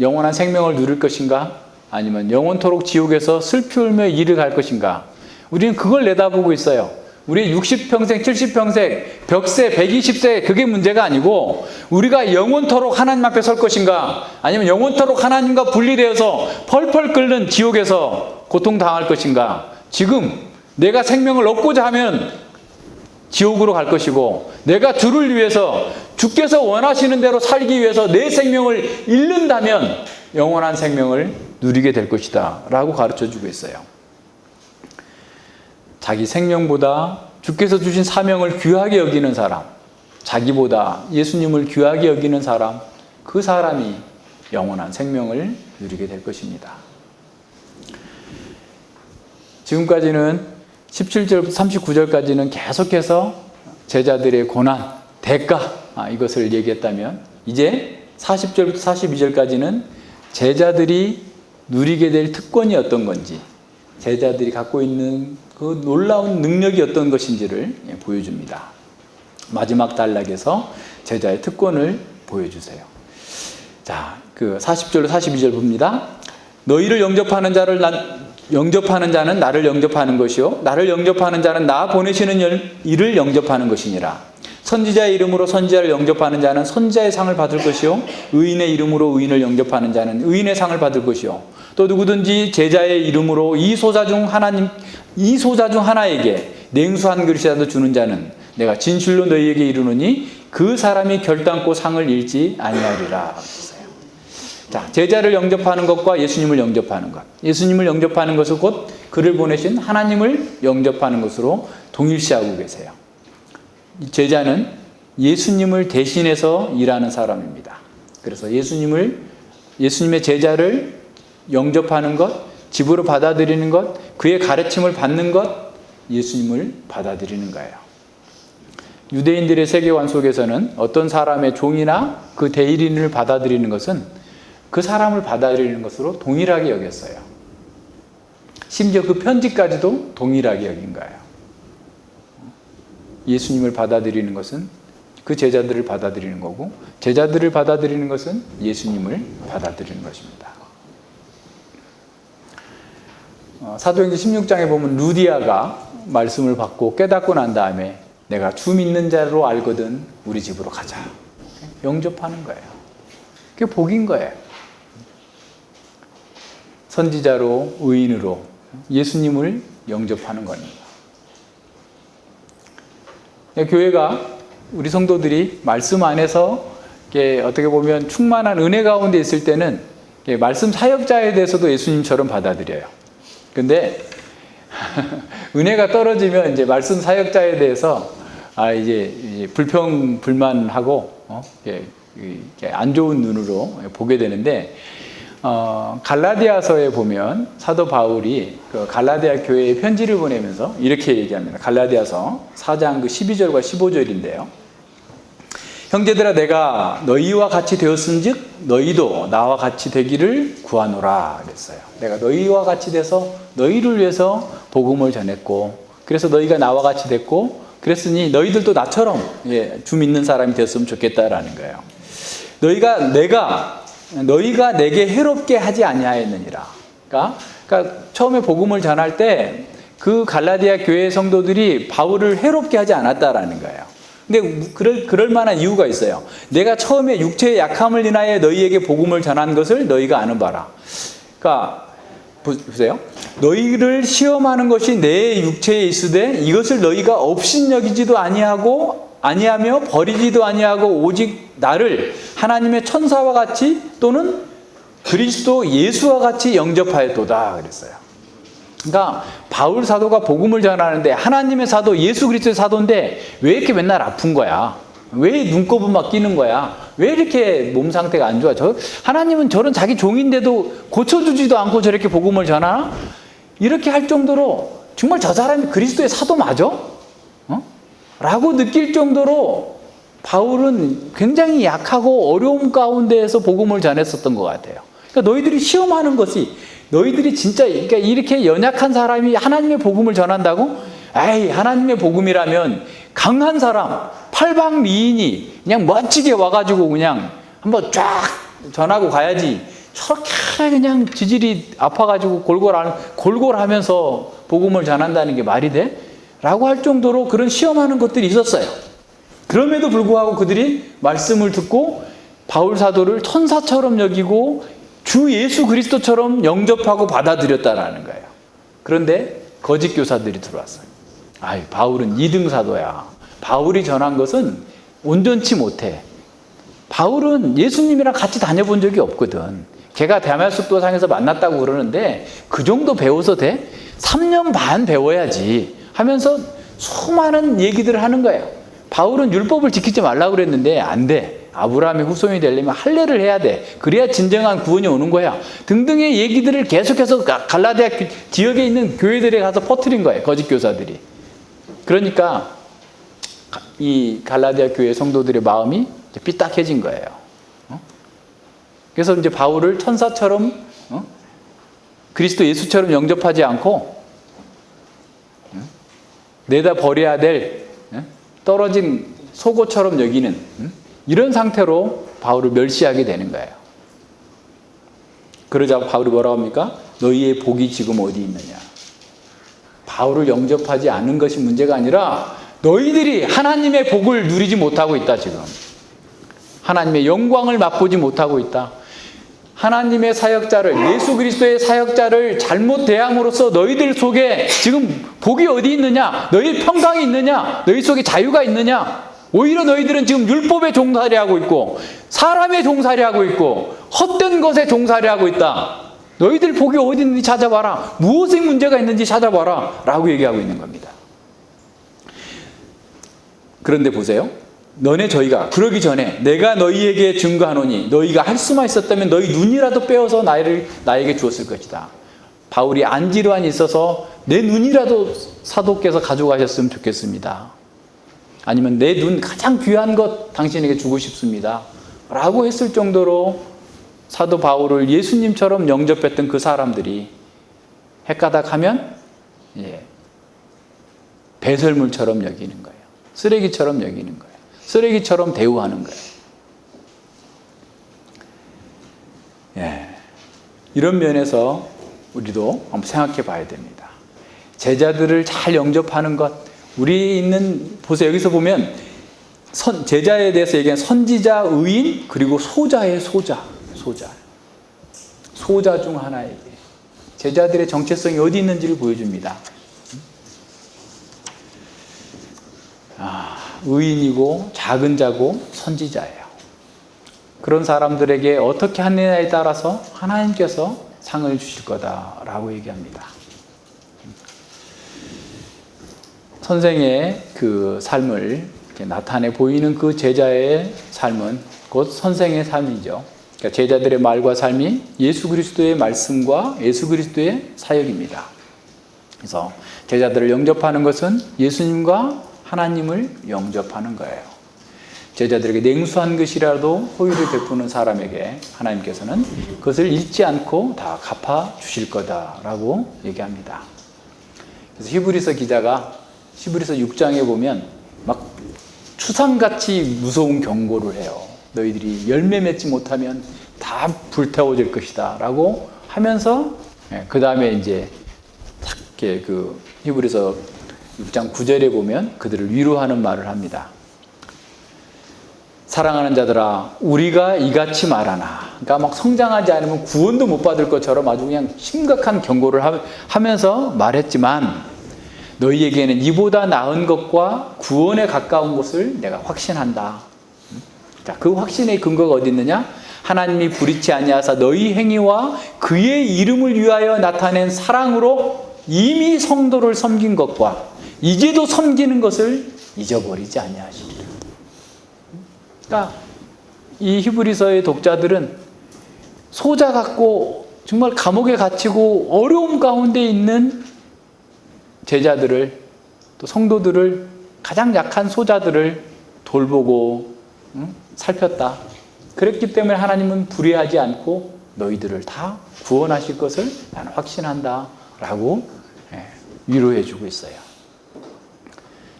영원한 생명을 누릴 것인가? 아니면 영원토록 지옥에서 슬피 울며 이를 갈 것인가? 우리는 그걸 내다보고 있어요. 우리 60평생, 70평생, 벽세, 120세 그게 문제가 아니고 우리가 영원토록 하나님 앞에 설 것인가? 아니면 영원토록 하나님과 분리되어서 펄펄 끓는 지옥에서 고통당할 것인가? 지금 내가 생명을 얻고자 하면 지옥으로 갈 것이고 내가 주를 위해서 주께서 원하시는 대로 살기 위해서 내 생명을 잃는다면 영원한 생명을 누리게 될 것이다 라고 가르쳐주고 있어요. 자기 생명보다 주께서 주신 사명을 귀하게 여기는 사람, 자기보다 예수님을 귀하게 여기는 사람, 그 사람이 영원한 생명을 누리게 될 것입니다. 지금까지는 17절부터 39절까지는 계속해서 제자들의 고난, 대가 이것을 얘기했다면 이제 40절부터 42절까지는 제자들이 누리게 될 특권이 어떤 건지 제자들이 갖고 있는 그 놀라운 능력이 어떤 것인지를 보여줍니다. 마지막 단락에서 제자의 특권을 보여주세요. 자, 그 40절로 42절 봅니다. 너희를 영접하는 자는 나를 영접하는 것이요 나를 영접하는 자는 나 보내시는 이를 영접하는 것이니라. 선지자의 이름으로 선지자를 영접하는 자는 선지자의 상을 받을 것이요 의인의 이름으로 의인을 영접하는 자는 의인의 상을 받을 것이요 또 누구든지 제자의 이름으로 이 소자 중 하나에게 냉수 한 그릇이라도 주는 자는 내가 진실로 너희에게 이르노니 그 사람이 결단코 상을 잃지 아니하리라. 자, 제자를 영접하는 것과 예수님을 영접하는 것. 예수님을 영접하는 것은 곧 그를 보내신 하나님을 영접하는 것으로 동일시하고 계세요. 제자는 예수님을 대신해서 일하는 사람입니다. 그래서 예수님의 제자를 영접하는 것, 집으로 받아들이는 것, 그의 가르침을 받는 것, 예수님을 받아들이는 거예요. 유대인들의 세계관 속에서는 어떤 사람의 종이나 그 대리인을 받아들이는 것은 그 사람을 받아들이는 것으로 동일하게 여겼어요. 심지어 그 편지까지도 동일하게 여긴 거예요. 예수님을 받아들이는 것은 그 제자들을 받아들이는 거고 제자들을 받아들이는 것은 예수님을 받아들이는 것입니다. 사도행전 16장에 보면 루디아가 말씀을 받고 깨닫고 난 다음에 내가 주 믿는 자로 알거든 우리 집으로 가자. 영접하는 거예요. 그게 복인 거예요. 선지자로 의인으로 예수님을 영접하는 겁니다. 교회가 우리 성도들이 말씀 안에서 어떻게 보면 충만한 은혜 가운데 있을 때는 말씀 사역자에 대해서도 예수님처럼 받아들여요. 근데 은혜가 떨어지면 이제 말씀 사역자에 대해서 이제 불평불만하고 안 좋은 눈으로 보게 되는데 갈라디아서에 보면 사도 바울이 그 갈라디아 교회에 편지를 보내면서 이렇게 얘기합니다. 갈라디아서 4장 그 12절과 15절인데요. 형제들아 내가 너희와 같이 되었은즉 너희도 나와 같이 되기를 구하노라 그랬어요. 내가 너희와 같이 돼서 너희를 위해서 복음을 전했고 그래서 너희가 나와 같이 됐고 그랬으니 너희들도 나처럼 주 믿는 사람이 됐으면 좋겠다라는 거예요. 너희가 내게 해롭게 하지 아니하였느니라. 그러니까 처음에 복음을 전할 때 그 갈라디아 교회 성도들이 바울을 해롭게 하지 않았다라는 거예요. 근데 그럴 만한 이유가 있어요. 내가 처음에 육체의 약함을 인하여 너희에게 복음을 전한 것을 너희가 아는 바라. 그러니까 보세요. 너희를 시험하는 것이 내 육체에 있으되 이것을 너희가 업신여기지도 아니하며 버리지도 아니하고 오직 나를 하나님의 천사와 같이 또는 그리스도 예수와 같이 영접하였도다 그랬어요. 그러니까 바울 사도가 복음을 전하는데 하나님의 사도 예수 그리스도의 사도인데 왜 이렇게 맨날 아픈 거야? 왜 눈곱은 막 끼는 거야? 왜 이렇게 몸 상태가 안 좋아? 하나님은 저런 자기 종인데도 고쳐주지도 않고 저렇게 복음을 전하나? 이렇게 할 정도로 정말 저 사람이 그리스도의 사도 맞아? 라고 느낄 정도로 바울은 굉장히 약하고 어려움 가운데에서 복음을 전했었던 것 같아요. 그러니까 너희들이 시험하는 것이 너희들이 진짜 그러니까 이렇게 연약한 사람이 하나님의 복음을 전한다고? 에이, 하나님의 복음이라면 강한 사람, 팔방미인이 그냥 멋지게 와가지고 그냥 한번 쫙 전하고 가야지. 저렇게 그냥 지질이 아파가지고 골골하면서 복음을 전한다는 게 말이 돼? 라고 할 정도로 그런 시험하는 것들이 있었어요. 그럼에도 불구하고 그들이 말씀을 듣고 바울 사도를 천사처럼 여기고 주 예수 그리스도처럼 영접하고 받아들였다라는 거예요. 그런데 거짓 교사들이 들어왔어요. 아이, 바울은 2등 사도야. 바울이 전한 것은 온전치 못해. 바울은 예수님이랑 같이 다녀본 적이 없거든. 걔가 다메섹 도상에서 만났다고 그러는데 그 정도 배워서 돼? 3년 반 배워야지 하면서 수많은 얘기들을 하는 거예요. 바울은 율법을 지키지 말라고 그랬는데 안 돼. 아브라함의 후손이 되려면 할례를 해야 돼. 그래야 진정한 구원이 오는 거야. 등등의 얘기들을 계속해서 갈라디아 지역에 있는 교회들에 가서 퍼뜨린 거예요. 거짓 교사들이. 그러니까 이 갈라디아 교회 성도들의 마음이 삐딱해진 거예요. 그래서 이제 바울을 천사처럼 그리스도 예수처럼 영접하지 않고 내다 버려야 될 떨어진 속옷처럼 여기는 이런 상태로 바울을 멸시하게 되는 거예요. 그러자 바울이 뭐라고 합니까? 너희의 복이 지금 어디 있느냐? 바울을 영접하지 않은 것이 문제가 아니라 너희들이 하나님의 복을 누리지 못하고 있다 지금. 하나님의 영광을 맛보지 못하고 있다. 하나님의 사역자를, 예수 그리스도의 사역자를 잘못 대함으로써 너희들 속에 지금 복이 어디 있느냐? 너희 평강이 있느냐? 너희 속에 자유가 있느냐? 오히려 너희들은 지금 율법에 종살이하고 있고 사람의 종살이하고 있고 헛된 것에 종살이하고 있다. 너희들 복이 어디 있는지 찾아봐라. 무엇에 문제가 있는지 찾아봐라. 라고 얘기하고 있는 겁니다. 그런데 보세요. 너네 저희가 그러기 전에 내가 너희에게 증거하노니 너희가 할 수만 있었다면 너희 눈이라도 빼어서 나에게 주었을 것이다. 바울이 안질환이 있어서 내 눈이라도 사도께서 가져가셨으면 좋겠습니다. 아니면 내 눈 가장 귀한 것 당신에게 주고 싶습니다. 라고 했을 정도로 사도 바울을 예수님처럼 영접했던 그 사람들이 헷가닥하면 배설물처럼 여기는 거예요. 쓰레기처럼 여기는 거예요. 쓰레기처럼 대우하는 거예요. 이런 면에서 우리도 한번 생각해 봐야 됩니다. 제자들을 잘 영접하는 것, 우리 있는, 보세요. 여기서 보면 제자에 대해서 얘기한 선지자, 의인, 그리고 소자의 소자 중 하나에게 제자들의 정체성이 어디 있는지를 보여줍니다. 의인이고 작은 자고 선지자예요. 그런 사람들에게 어떻게 하느냐에 따라서 하나님께서 상을 주실 거다라고 얘기합니다. 선생의 그 삶을 나타내 보이는 그 제자의 삶은 곧 선생의 삶이죠. 그러니까 제자들의 말과 삶이 예수 그리스도의 말씀과 예수 그리스도의 사역입니다. 그래서 제자들을 영접하는 것은 예수님과 하나님을 영접하는 거예요. 제자들에게 냉수한 것이라도 호의를 베푸는 사람에게 하나님께서는 그것을 잊지 않고 다 갚아 주실 거다라고 얘기합니다. 그래서 히브리서 기자가 히브리서 6장에 보면 막 추상같이 무서운 경고를 해요. 너희들이 열매 맺지 못하면 다 불태워질 것이다 라고 하면서 그 다음에 이제 그 히브리서 6장 9절에 보면 그들을 위로하는 말을 합니다. 사랑하는 자들아 우리가 이같이 말하나. 그러니까 막 성장하지 않으면 구원도 못 받을 것처럼 아주 그냥 심각한 경고를 하면서 말했지만 너희에게는 이보다 나은 것과 구원에 가까운 것을 내가 확신한다. 자, 그 확신의 근거가 어디 있느냐? 하나님이 불의치 아니하사 너희 행위와 그의 이름을 위하여 나타낸 사랑으로 이미 성도를 섬긴 것과 이제도 섬기는 것을 잊어버리지 아니하시리라. 그러니까 이 히브리서의 독자들은 소자 같고 정말 감옥에 갇히고 어려움 가운데 있는 제자들을, 또 성도들을, 가장 약한 소자들을 돌보고 살폈다. 그랬기 때문에 하나님은 불의하지 않고 너희들을 다 구원하실 것을 나는 확신한다 라고 위로해 주고 있어요.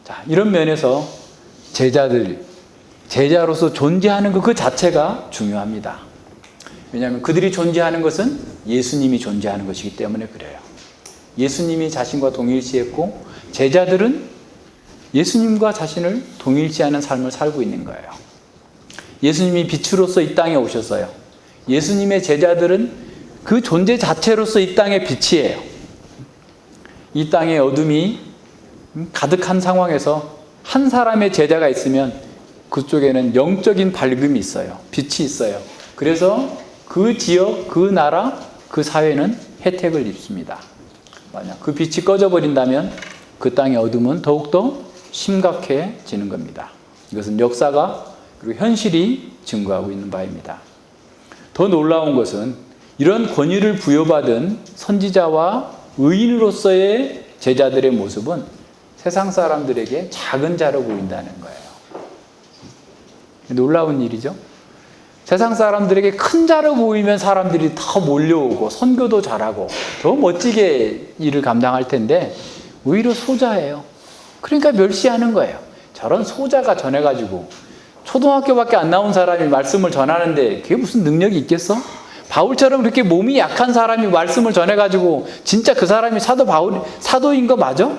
자, 이런 면에서 제자로서 존재하는 그 자체가 중요합니다. 왜냐하면 그들이 존재하는 것은 예수님이 존재하는 것이기 때문에 그래요. 예수님이 자신과 동일시했고 제자들은 예수님과 자신을 동일시하는 삶을 살고 있는 거예요. 예수님이 빛으로서 이 땅에 오셨어요. 예수님의 제자들은 그 존재 자체로서 이 땅의 빛이에요. 이 땅에 어둠이 가득한 상황에서 한 사람의 제자가 있으면 그쪽에는 영적인 밝음이 있어요. 빛이 있어요. 그래서 그 지역, 그 나라, 그 사회는 혜택을 입습니다. 만약 그 빛이 꺼져버린다면 그 땅의 어둠은 더욱더 심각해지는 겁니다. 이것은 역사가 그리고 현실이 증거하고 있는 바입니다. 더 놀라운 것은 이런 권위를 부여받은 선지자와 의인으로서의 제자들의 모습은 세상 사람들에게 작은 자로 보인다는 거예요. 놀라운 일이죠. 세상 사람들에게 큰 자로 보이면 사람들이 더 몰려오고 선교도 잘하고 더 멋지게 일을 감당할 텐데 오히려 소자예요. 그러니까 멸시하는 거예요. 저런 소자가 전해가지고 초등학교밖에 안 나온 사람이 말씀을 전하는데 그게 무슨 능력이 있겠어? 바울처럼 그렇게 몸이 약한 사람이 말씀을 전해가지고 진짜 그 사람이 사도인 거 맞아?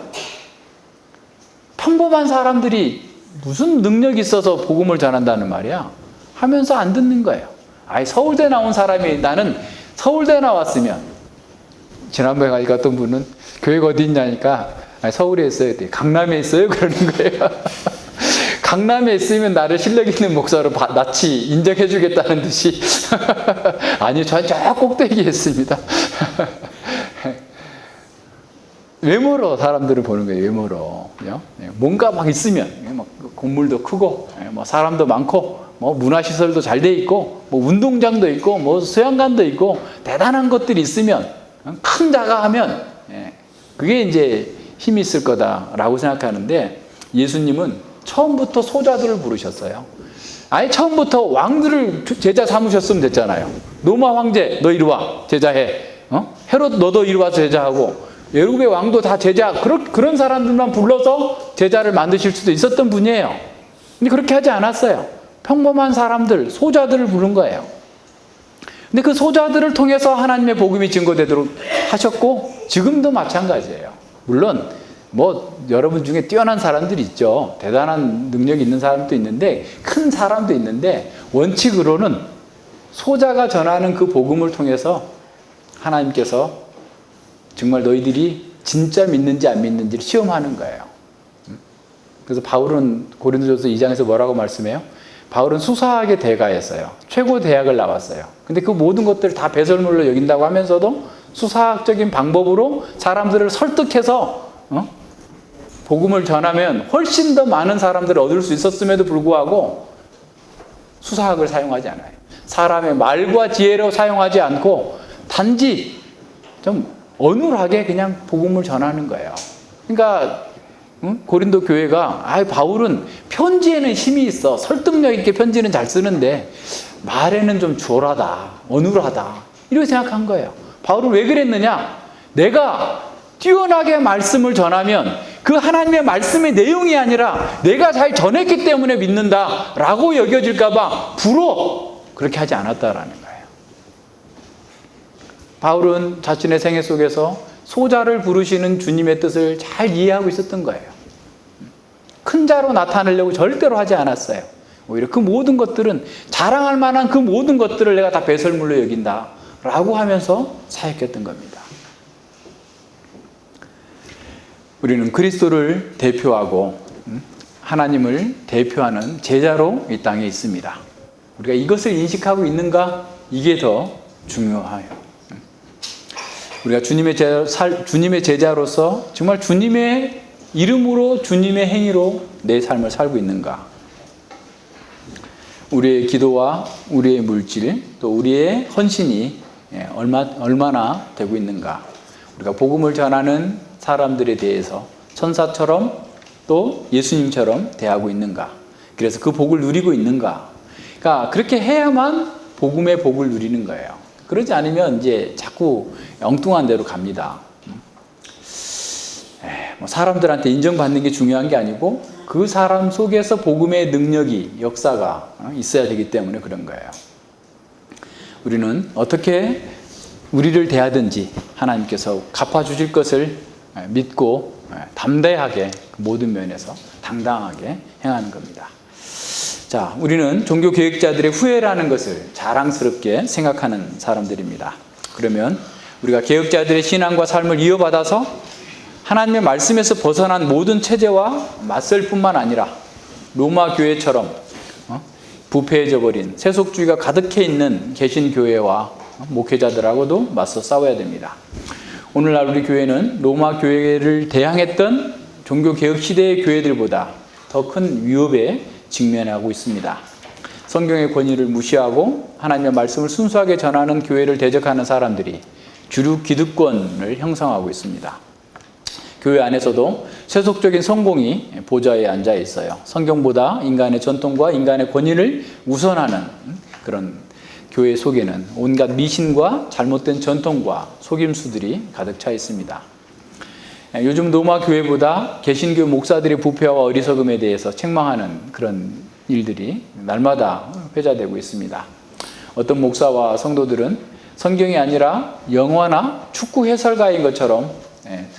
평범한 사람들이 무슨 능력이 있어서 복음을 전한다는 말이야? 하면서 안 듣는 거예요. 아니, 서울대 나온 사람이, 나는 서울대 나왔으면, 지난번에 가니까 어떤 분은 교회가 어디 있냐니까, 아니, 서울에 있어요. 강남에 있어요? 그러는 거예요. 강남에 있으면 나를 실력 있는 목사로 낯이 인정해 주겠다는 듯이. 아니, 저 꼭대기에 있습니다. 외모로 사람들을 보는 거예요. 외모로. 뭔가 막 있으면, 막 건물도 크고, 뭐 사람도 많고, 뭐 문화시설도 잘 돼 있고, 뭐 운동장도 있고, 뭐 수영관도 있고, 대단한 것들이 있으면, 큰 자가 하면, 그게 이제 힘이 있을 거다라고 생각하는데, 예수님은 처음부터 소자들을 부르셨어요. 아예 처음부터 왕들을 제자 삼으셨으면 됐잖아요. 로마 황제, 너 이리 와, 제자해. 헤롯, 너도 이리 와서 제자하고, 외국의 왕도 다 제자, 그런 사람들만 불러서 제자를 만드실 수도 있었던 분이에요. 근데 그렇게 하지 않았어요. 평범한 사람들, 소자들을 부른 거예요. 근데 그 소자들을 통해서 하나님의 복음이 증거되도록 하셨고, 지금도 마찬가지예요. 물론, 여러분 중에 뛰어난 사람들이 있죠. 대단한 능력이 있는 사람도 있는데, 큰 사람도 있는데, 원칙으로는 소자가 전하는 그 복음을 통해서 하나님께서 정말 너희들이 진짜 믿는지 안 믿는지를 시험하는 거예요. 그래서 바울은 고린도전서 2장에서 뭐라고 말씀해요? 바울은 수사학의 대가였어요. 최고 대학을 나왔어요. 근데 그 모든 것들을 다 배설물로 여긴다고 하면서도 수사학적인 방법으로 사람들을 설득해서 복음을 전하면 훨씬 더 많은 사람들을 얻을 수 있었음에도 불구하고 수사학을 사용하지 않아요. 사람의 말과 지혜로 사용하지 않고 단지 좀 어눌하게 그냥 복음을 전하는 거예요. 그러니까 고린도 교회가 바울은 편지에는 힘이 있어. 설득력 있게 편지는 잘 쓰는데 말에는 좀 조라다, 어눌하다 이렇게 생각한 거예요. 바울은 왜 그랬느냐? 내가 뛰어나게 말씀을 전하면 그 하나님의 말씀의 내용이 아니라 내가 잘 전했기 때문에 믿는다라고 여겨질까 봐 그렇게 하지 않았다라는 거예요. 바울은 자신의 생애 속에서 소자를 부르시는 주님의 뜻을 잘 이해하고 있었던 거예요. 큰 자로 나타내려고 절대로 하지 않았어요. 오히려 그 모든 것들은 자랑할 만한 그 모든 것들을 내가 다 배설물로 여긴다라고 하면서 사역했던 겁니다. 우리는 그리스도를 대표하고 하나님을 대표하는 제자로 이 땅에 있습니다. 우리가 이것을 인식하고 있는가? 이게 더 중요해요. 우리가 주님의 제자로서 정말 주님의 이름으로, 주님의 행위로 내 삶을 살고 있는가? 우리의 기도와 우리의 물질, 또 우리의 헌신이 얼마나 되고 있는가? 우리가 복음을 전하는 사람들에 대해서 천사처럼 또 예수님처럼 대하고 있는가? 그래서 그 복을 누리고 있는가? 그러니까 그렇게 해야만 복음의 복을 누리는 거예요. 그러지 않으면 이제 자꾸 엉뚱한 데로 갑니다. 사람들한테 인정받는 게 중요한 게 아니고 그 사람 속에서 복음의 능력이, 역사가 있어야 되기 때문에 그런 거예요. 우리는 어떻게 우리를 대하든지 하나님께서 갚아주실 것을 믿고 담대하게 모든 면에서 당당하게 행하는 겁니다. 자, 우리는 종교 개혁자들의 후회라는 것을 자랑스럽게 생각하는 사람들입니다. 그러면 우리가 개혁자들의 신앙과 삶을 이어받아서 하나님의 말씀에서 벗어난 모든 체제와 맞설 뿐만 아니라 로마 교회처럼 부패해져 버린 세속주의가 가득해 있는 개신교회와 목회자들하고도 맞서 싸워야 됩니다. 오늘날 우리 교회는 로마 교회를 대항했던 종교개혁 시대의 교회들보다 더 큰 위협에 직면하고 있습니다. 성경의 권위를 무시하고 하나님의 말씀을 순수하게 전하는 교회를 대적하는 사람들이 주류 기득권을 형성하고 있습니다. 교회 안에서도 세속적인 성공이 보좌에 앉아 있어요. 성경보다 인간의 전통과 인간의 권위를 우선하는 그런 교회 속에는 온갖 미신과 잘못된 전통과 속임수들이 가득 차 있습니다. 요즘 로마 교회보다 개신교 목사들의 부패와 어리석음에 대해서 책망하는 그런 일들이 날마다 회자되고 있습니다. 어떤 목사와 성도들은 성경이 아니라 영화나 축구 해설가인 것처럼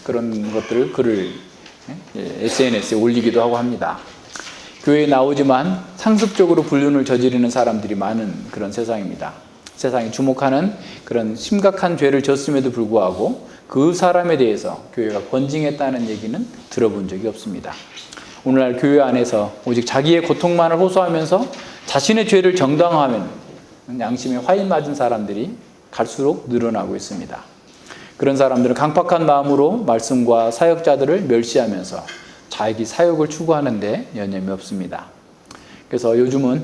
그런 것들을 글을 SNS에 올리기도 하고 합니다. 교회에 나오지만 상습적으로 불륜을 저지르는 사람들이 많은 그런 세상입니다. 세상이 주목하는 그런 심각한 죄를 졌음에도 불구하고 그 사람에 대해서 교회가 권징했다는 얘기는 들어본 적이 없습니다. 오늘날 교회 안에서 오직 자기의 고통만을 호소하면서 자신의 죄를 정당화하면 양심에 화인 맞은 사람들이 갈수록 늘어나고 있습니다. 그런 사람들은 강팍한 마음으로 말씀과 사역자들을 멸시하면서 자기 사역을 추구하는데 여념이 없습니다. 그래서 요즘은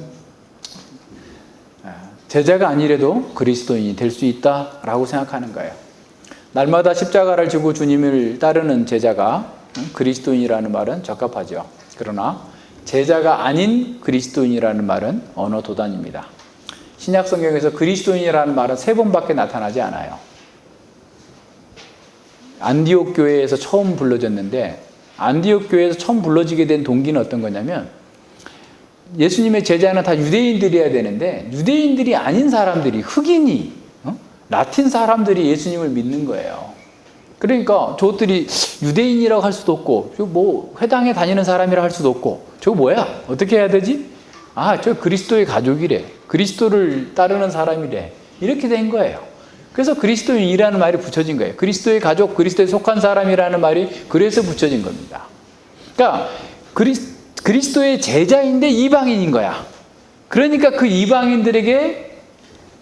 제자가 아니래도 그리스도인이 될 수 있다라고 생각하는 거예요. 날마다 십자가를 지고 주님을 따르는 제자가 그리스도인이라는 말은 적합하죠. 그러나 제자가 아닌 그리스도인이라는 말은 언어 도단입니다. 신약 성경에서 그리스도인이라는 말은 3번밖에 나타나지 않아요. 안디옥 교회에서 처음 불러졌는데 안디옥 교회에서 처음 불러지게 된 동기는 어떤 거냐면 예수님의 제자는 다 유대인들이어야 되는데 유대인들이 아닌 사람들이 흑인이 라틴 사람들이 예수님을 믿는 거예요. 그러니까 저것들이 유대인이라고 할 수도 없고 뭐 회당에 다니는 사람이라 할 수도 없고 저거 뭐야? 어떻게 해야 되지? 아, 저 그리스도의 가족이래. 그리스도를 따르는 사람이래. 이렇게 된 거예요. 그래서 그리스도인이라는 말이 붙여진 거예요. 그리스도의 가족, 그리스도에 속한 사람이라는 말이 그래서 붙여진 겁니다. 그러니까 그리스도의 제자인데 이방인인 거야. 그러니까 그 이방인들에게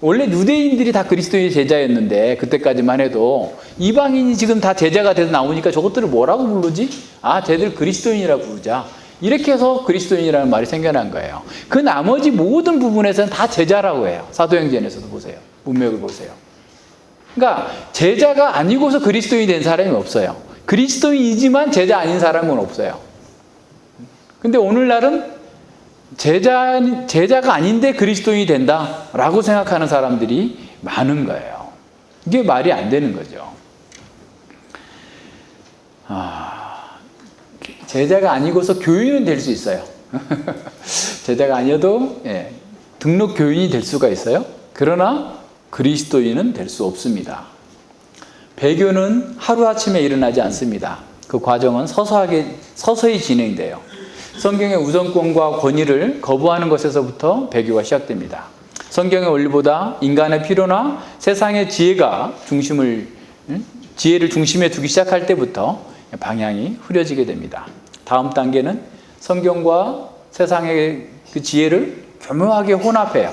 원래 유대인들이 다 그리스도의 제자였는데 그때까지만 해도 이방인이 지금 다 제자가 돼서 나오니까 저것들을 뭐라고 부르지? 아, 쟤들 그리스도인이라고 부르자. 이렇게 해서 그리스도인이라는 말이 생겨난 거예요. 그 나머지 모든 부분에서는 다 제자라고 해요. 사도행전에서도 보세요. 문맥을 보세요. 그러니까 제자가 아니고서 그리스도인이 된 사람이 없어요. 그리스도인이지만 제자 아닌 사람은 없어요. 근데 오늘날은 제자가 아닌데 그리스도인이 된다라고 생각하는 사람들이 많은 거예요. 이게 말이 안 되는 거죠. 제자가 아니고서 교인은 될 수 있어요. 제자가 아니어도 등록 교인이 될 수가 있어요. 그러나 그리스도인은 될 수 없습니다. 배교는 하루아침에 일어나지 않습니다. 그 과정은 서서히 진행돼요. 성경의 우선권과 권위를 거부하는 것에서부터 배교가 시작됩니다. 성경의 원리보다 인간의 필요나 세상의 지혜를 중심에 두기 시작할 때부터 방향이 흐려지게 됩니다. 다음 단계는 성경과 세상의 그 지혜를 교묘하게 혼합해요.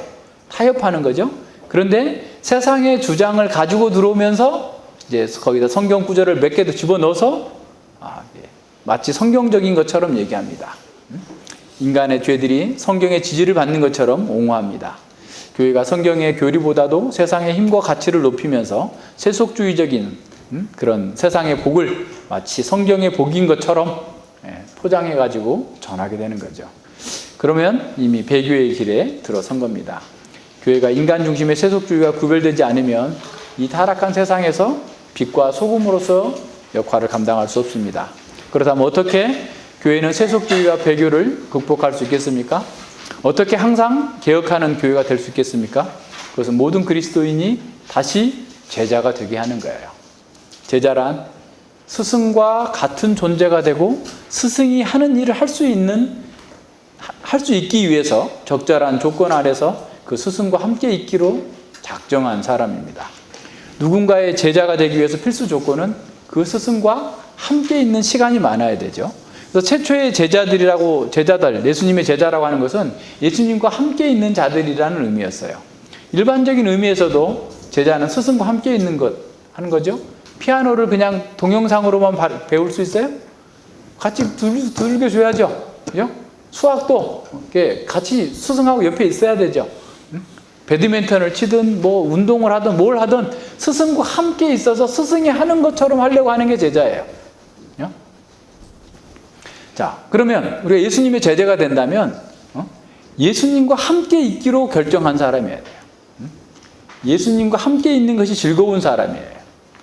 타협하는 거죠. 그런데 세상의 주장을 가지고 들어오면서 이제 거기다 성경 구절을 몇 개 더 집어넣어서 마치 성경적인 것처럼 얘기합니다. 인간의 죄들이 성경의 지지를 받는 것처럼 옹호합니다. 교회가 성경의 교리보다도 세상의 힘과 가치를 높이면서 세속주의적인 그런 세상의 복을 마치 성경의 복인 것처럼 포장해가지고 전하게 되는 거죠. 그러면 이미 배교의 길에 들어선 겁니다. 교회가 인간 중심의 세속주의와 구별되지 않으면 이 타락한 세상에서 빛과 소금으로서 역할을 감당할 수 없습니다. 그렇다면 어떻게 교회는 세속주의와 배교를 극복할 수 있겠습니까? 어떻게 항상 개혁하는 교회가 될 수 있겠습니까? 그것은 모든 그리스도인이 다시 제자가 되게 하는 거예요. 제자란 스승과 같은 존재가 되고 스승이 하는 일을 할 수 있기 위해서 적절한 조건 아래서 그 스승과 함께 있기로 작정한 사람입니다. 누군가의 제자가 되기 위해서 필수 조건은 그 스승과 함께 있는 시간이 많아야 되죠. 그래서 최초의 제자들, 예수님의 제자라고 하는 것은 예수님과 함께 있는 자들이라는 의미였어요. 일반적인 의미에서도 제자는 스승과 함께 있는 것 하는 거죠. 피아노를 그냥 동영상으로만 배울 수 있어요? 같이 들려줘야죠. 그죠? 수학도 같이 스승하고 옆에 있어야 되죠. 배드민턴을 치든 뭐 운동을 하든 뭘 하든 스승과 함께 있어서 스승이 하는 것처럼 하려고 하는 게 제자예요. 자, 그러면 우리가 예수님의 제자가 된다면 예수님과 함께 있기로 결정한 사람이어야 돼요. 예수님과 함께 있는 것이 즐거운 사람이에요.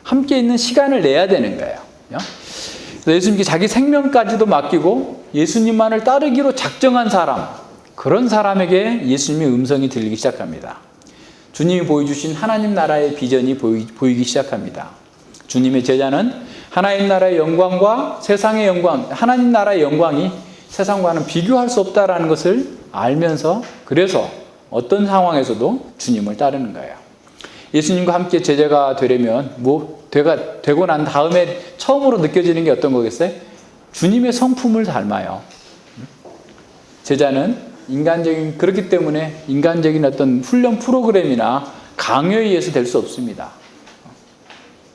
함께 있는 시간을 내야 되는 거예요. 그래서 예수님께 자기 생명까지도 맡기고 예수님만을 따르기로 작정한 사람, 그런 사람에게 예수님의 음성이 들리기 시작합니다. 주님이 보여주신 하나님 나라의 비전이 보이기 시작합니다. 주님의 제자는 하나님 나라의 영광과 세상의 영광, 하나님 나라의 영광이 세상과는 비교할 수 없다라는 것을 알면서 그래서 어떤 상황에서도 주님을 따르는 거예요. 예수님과 함께 제자가 되려면 되고 난 다음에 처음으로 느껴지는 게 어떤 거겠어요? 주님의 성품을 닮아요. 제자는 그렇기 때문에 인간적인 어떤 훈련 프로그램이나 강요에 의해서 될 수 없습니다.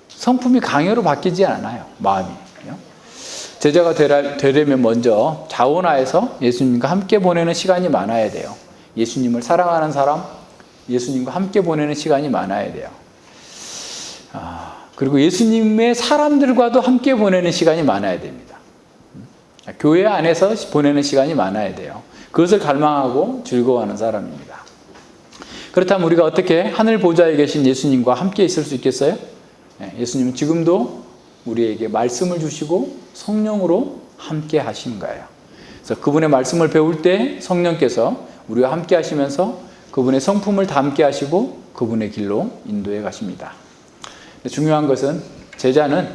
성품이 강요로 바뀌지 않아요. 마음이. 제자가 되려면 먼저 자원하에서 예수님과 함께 보내는 시간이 많아야 돼요. 예수님을 사랑하는 사람, 예수님과 함께 보내는 시간이 많아야 돼요. 그리고 예수님의 사람들과도 함께 보내는 시간이 많아야 됩니다. 교회 안에서 보내는 시간이 많아야 돼요. 그것을 갈망하고 즐거워하는 사람입니다. 그렇다면 우리가 어떻게 하늘 보좌에 계신 예수님과 함께 있을 수 있겠어요? 예수님은 지금도 우리에게 말씀을 주시고 성령으로 함께 하시는 거예요. 그래서 그분의 말씀을 배울 때 성령께서 우리와 함께 하시면서 그분의 성품을 담게 하시고 그분의 길로 인도해 가십니다. 중요한 것은 제자는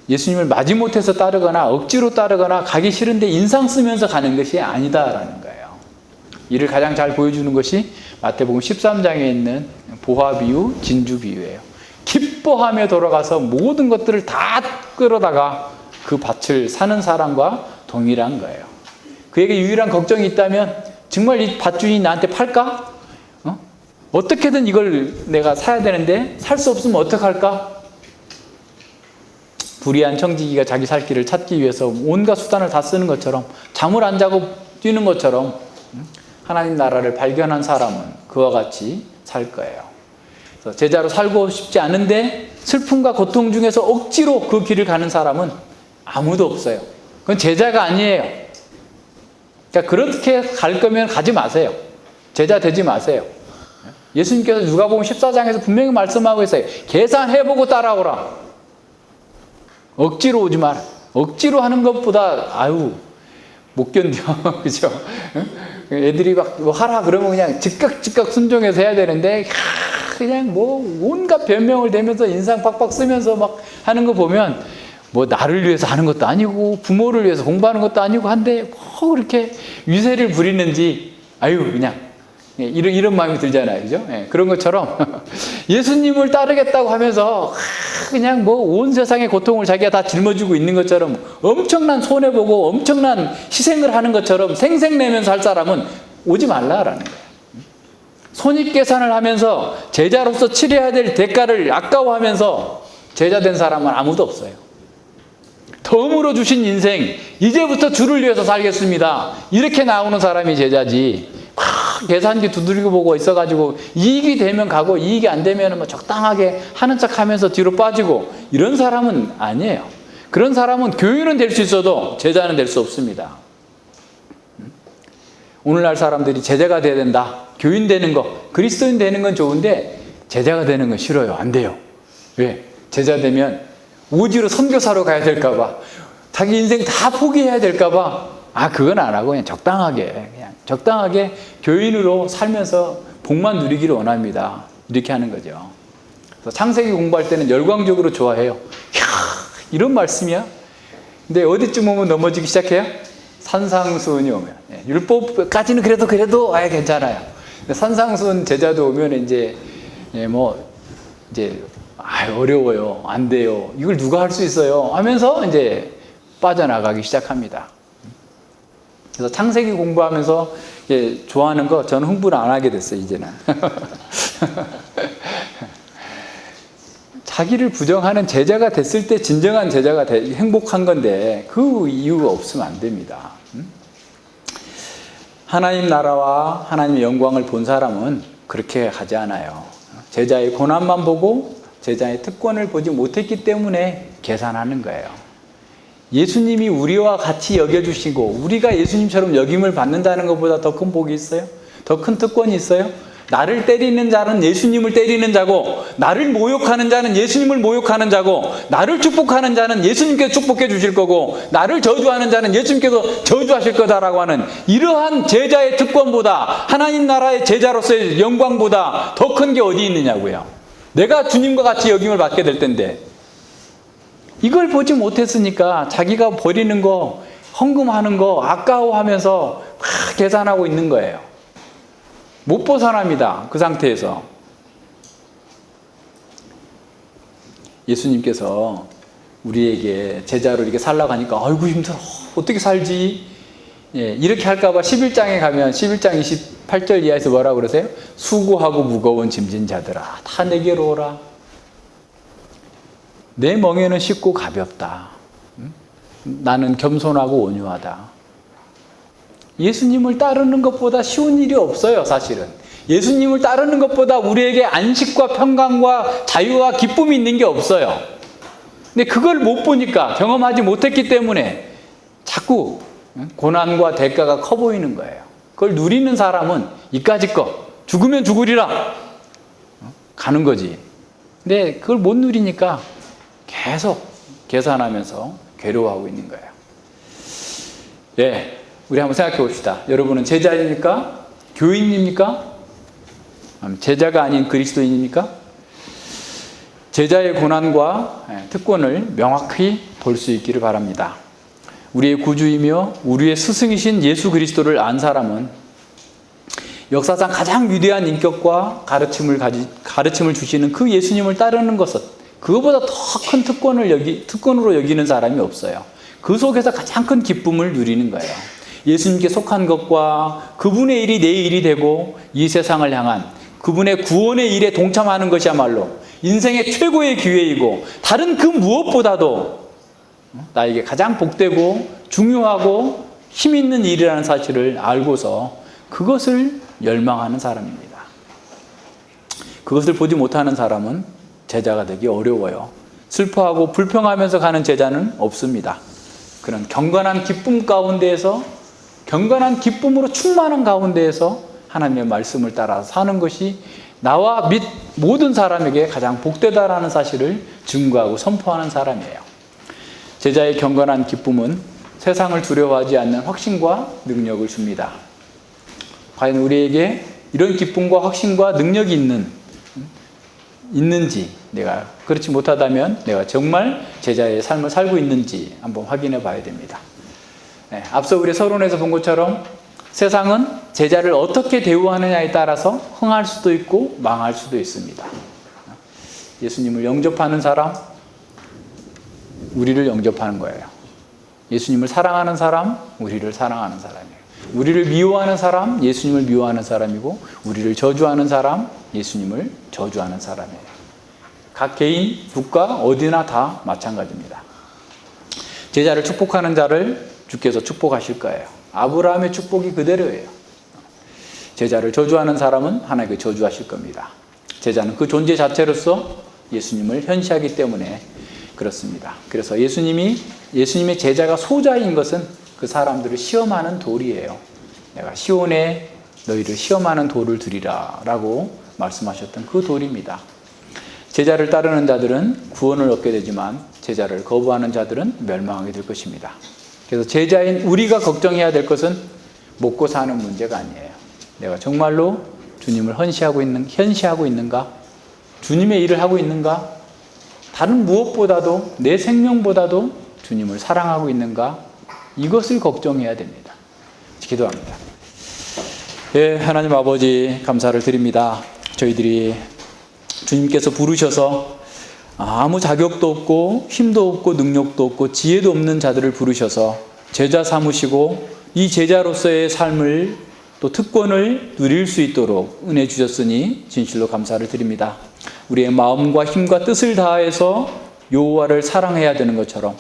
예수님을 마지못해서 따르거나 억지로 따르거나 가기 싫은데 인상 쓰면서 가는 것이 아니다라는 거예요. 이를 가장 잘 보여주는 것이 마태복음 13장에 있는 보화 비유, 진주 비유예요. 기뻐하며 돌아가서 모든 것들을 다 끌어다가 그 밭을 사는 사람과 동일한 거예요. 그에게 유일한 걱정이 있다면 정말 이 밭주인이 나한테 팔까? 어떻게든 이걸 내가 사야 되는데 살 수 없으면 어떡할까? 불의한 청지기가 자기 살 길을 찾기 위해서 온갖 수단을 다 쓰는 것처럼 잠을 안 자고 뛰는 것처럼 하나님 나라를 발견한 사람은 그와 같이 살 거예요. 그래서 제자로 살고 싶지 않은데 슬픔과 고통 중에서 억지로 그 길을 가는 사람은 아무도 없어요. 그건 제자가 아니에요. 그러니까 그렇게 갈 거면 가지 마세요. 제자 되지 마세요. 예수님께서 누가복음 14장에서 분명히 말씀하고 있어요. 계산해보고 따라오라. 억지로 오지 마라. 억지로 하는 것보다 못 견뎌. 그죠? 애들이 막 하라 그러면 그냥 즉각 순종해서 해야 되는데 그냥 온갖 변명을 대면서 인상 빡빡 쓰면서 막 하는 거 보면 나를 위해서 하는 것도 아니고 부모를 위해서 공부하는 것도 아니고 한데 그렇게 위세를 부리는지 그냥 이런 마음이 들잖아요. 그죠? 그런 것처럼 예수님을 따르겠다고 하면서 그냥 온 세상의 고통을 자기가 다 짊어지고 있는 것처럼 엄청난 손해보고 엄청난 희생을 하는 것처럼 생색내면서 할 사람은 오지 말라라는 거예요. 손익계산을 하면서 제자로서 치러야 될 대가를 아까워하면서 제자된 사람은 아무도 없어요. 덤으로 주신 인생, 이제부터 주를 위해서 살겠습니다. 이렇게 나오는 사람이 제자지. 막 계산기 두드리고 보고 있어가지고 이익이 되면 가고 이익이 안 되면 뭐 적당하게 하는 척 하면서 뒤로 빠지고 이런 사람은 아니에요. 그런 사람은 교인은 될 수 있어도 제자는 될 수 없습니다. 오늘날 사람들이 제자가 돼야 된다. 교인 되는 거, 그리스도인 되는 건 좋은데 제자가 되는 건 싫어요. 안 돼요. 왜? 제자 되면 오지로 선교사로 가야 될까 봐, 자기 인생 다 포기해야 될까 봐, 그건 안 하고 그냥 적당하게 교인으로 살면서 복만 누리기를 원합니다. 이렇게 하는 거죠. 그래서 창세기 공부할 때는 열광적으로 좋아해요. 이야, 이런 말씀이야? 근데 어디쯤 오면 넘어지기 시작해요? 산상수훈이 오면. 율법까지는 그래도 괜찮아요. 근데 산상수훈 제자도 오면 이제 어려워요. 안 돼요. 이걸 누가 할 수 있어요? 하면서 이제 빠져나가기 시작합니다. 그래서 창세기 공부하면서 좋아하는 거 저는 흥분을 안 하게 됐어요, 이제는. 자기를 부정하는 제자가 됐을 때 진정한 제자가 행복한 건데 그 이유가 없으면 안 됩니다. 하나님 나라와 하나님의 영광을 본 사람은 그렇게 하지 않아요. 제자의 고난만 보고 제자의 특권을 보지 못했기 때문에 계산하는 거예요. 예수님이 우리와 같이 여겨주시고 우리가 예수님처럼 여김을 받는다는 것보다 더 큰 복이 있어요? 더 큰 특권이 있어요? 나를 때리는 자는 예수님을 때리는 자고, 나를 모욕하는 자는 예수님을 모욕하는 자고, 나를 축복하는 자는 예수님께서 축복해 주실 거고, 나를 저주하는 자는 예수님께서 저주하실 거다라고 하는 이러한 제자의 특권보다, 하나님 나라의 제자로서의 영광보다 더 큰 게 어디 있느냐고요. 내가 주님과 같이 여김을 받게 될 텐데 이걸 보지 못했으니까 자기가 버리는 거, 헌금하는 거 아까워하면서 막 계산하고 있는 거예요. 못 벗어납니다. 그 상태에서. 예수님께서 우리에게 제자로 이렇게 살라고 하니까 아이고 힘들어. 어떻게 살지? 이렇게 할까봐 11장에 가면 11장 28절 이하에서 뭐라고 그러세요? 수고하고 무거운 짐진 자들아 다 내게로 오라. 내 멍에는 쉽고 가볍다. 나는 겸손하고 온유하다. 예수님을 따르는 것보다 쉬운 일이 없어요, 사실은. 예수님을 따르는 것보다 우리에게 안식과 평강과 자유와 기쁨이 있는 게 없어요. 근데 그걸 못 보니까, 경험하지 못했기 때문에 자꾸 고난과 대가가 커 보이는 거예요. 그걸 누리는 사람은 이까짓 거, 죽으면 죽으리라 가는 거지. 근데 그걸 못 누리니까 계속 계산하면서 괴로워하고 있는 거예요. 네. 우리 한번 생각해 봅시다. 여러분은 제자입니까? 교인입니까? 제자가 아닌 그리스도인입니까? 제자의 고난과 특권을 명확히 볼 수 있기를 바랍니다. 우리의 구주이며 우리의 스승이신 예수 그리스도를 안 사람은 역사상 가장 위대한 인격과 가르침을 주시는 그 예수님을 따르는 것은 그거보다 더 큰 특권으로 여기는 사람이 없어요. 그 속에서 가장 큰 기쁨을 누리는 거예요. 예수님께 속한 것과 그분의 일이 내 일이 되고 이 세상을 향한 그분의 구원의 일에 동참하는 것이야말로 인생의 최고의 기회이고 다른 그 무엇보다도 나에게 가장 복되고 중요하고 힘 있는 일이라는 사실을 알고서 그것을 열망하는 사람입니다. 그것을 보지 못하는 사람은 제자가 되기 어려워요. 슬퍼하고 불평하면서 가는 제자는 없습니다. 그런 경건한 기쁨 가운데에서, 경건한 기쁨으로 충만한 가운데에서 하나님의 말씀을 따라 사는 것이 나와 및 모든 사람에게 가장 복되다라는 사실을 증거하고 선포하는 사람이에요. 제자의 경건한 기쁨은 세상을 두려워하지 않는 확신과 능력을 줍니다. 과연 우리에게 이런 기쁨과 확신과 능력이 있는지, 내가 그렇지 못하다면 내가 정말 제자의 삶을 살고 있는지 한번 확인해 봐야 됩니다. 앞서 우리 서론에서 본 것처럼 세상은 제자를 어떻게 대우하느냐에 따라서 흥할 수도 있고 망할 수도 있습니다. 예수님을 영접하는 사람, 우리를 영접하는 거예요. 예수님을 사랑하는 사람, 우리를 사랑하는 사람이에요. 우리를 미워하는 사람, 예수님을 미워하는 사람이고, 우리를 저주하는 사람, 예수님을 저주하는 사람이에요. 각 개인, 국가, 어디나 다 마찬가지입니다. 제자를 축복하는 자를 주께서 축복하실 거예요. 아브라함의 축복이 그대로예요. 제자를 저주하는 사람은 하나님께 저주하실 겁니다. 제자는 그 존재 자체로서 예수님을 현시하기 때문에 그렇습니다. 그래서 예수님의 제자가 소자인 것은 그 사람들을 시험하는 돌이에요. 내가 시온에 너희를 시험하는 돌을 두리라 라고 말씀하셨던 그 돌입니다. 제자를 따르는 자들은 구원을 얻게 되지만 제자를 거부하는 자들은 멸망하게 될 것입니다. 그래서 제자인 우리가 걱정해야 될 것은 먹고 사는 문제가 아니에요. 내가 정말로 주님을 현시하고 있는가? 주님의 일을 하고 있는가? 다른 무엇보다도 내 생명보다도 주님을 사랑하고 있는가? 이것을 걱정해야 됩니다. 기도합니다. 예, 하나님 아버지 감사를 드립니다. 저희들이 주님께서 부르셔서 아무 자격도 없고 힘도 없고 능력도 없고 지혜도 없는 자들을 부르셔서 제자 삼으시고 이 제자로서의 삶을 또 특권을 누릴 수 있도록 은혜 주셨으니 진실로 감사를 드립니다. 우리의 마음과 힘과 뜻을 다해서 여호와를 사랑해야 되는 것처럼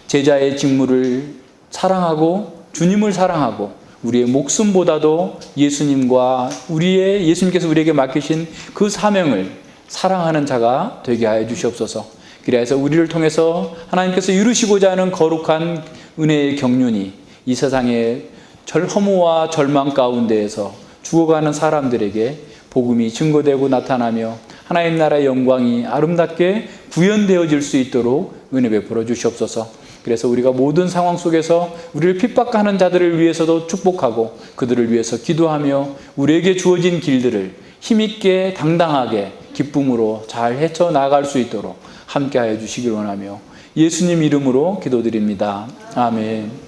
제자의 직무를 사랑하고 주님을 사랑하고 우리의 목숨보다도 예수님께서 우리에게 맡기신 그 사명을 사랑하는 자가 되게 하여 주시옵소서. 그래서 우리를 통해서 하나님께서 이루시고자 하는 거룩한 은혜의 경륜이 이 세상의 허무와 절망 가운데에서 죽어가는 사람들에게 복음이 증거되고 나타나며 하나님 나라의 영광이 아름답게 구현되어질 수 있도록 은혜 베풀어 주시옵소서. 그래서 우리가 모든 상황 속에서 우리를 핍박하는 자들을 위해서도 축복하고 그들을 위해서 기도하며 우리에게 주어진 길들을 힘있게 당당하게 기쁨으로 잘 헤쳐나갈 수 있도록 함께하여 주시길 원하며 예수님 이름으로 기도드립니다. 아멘.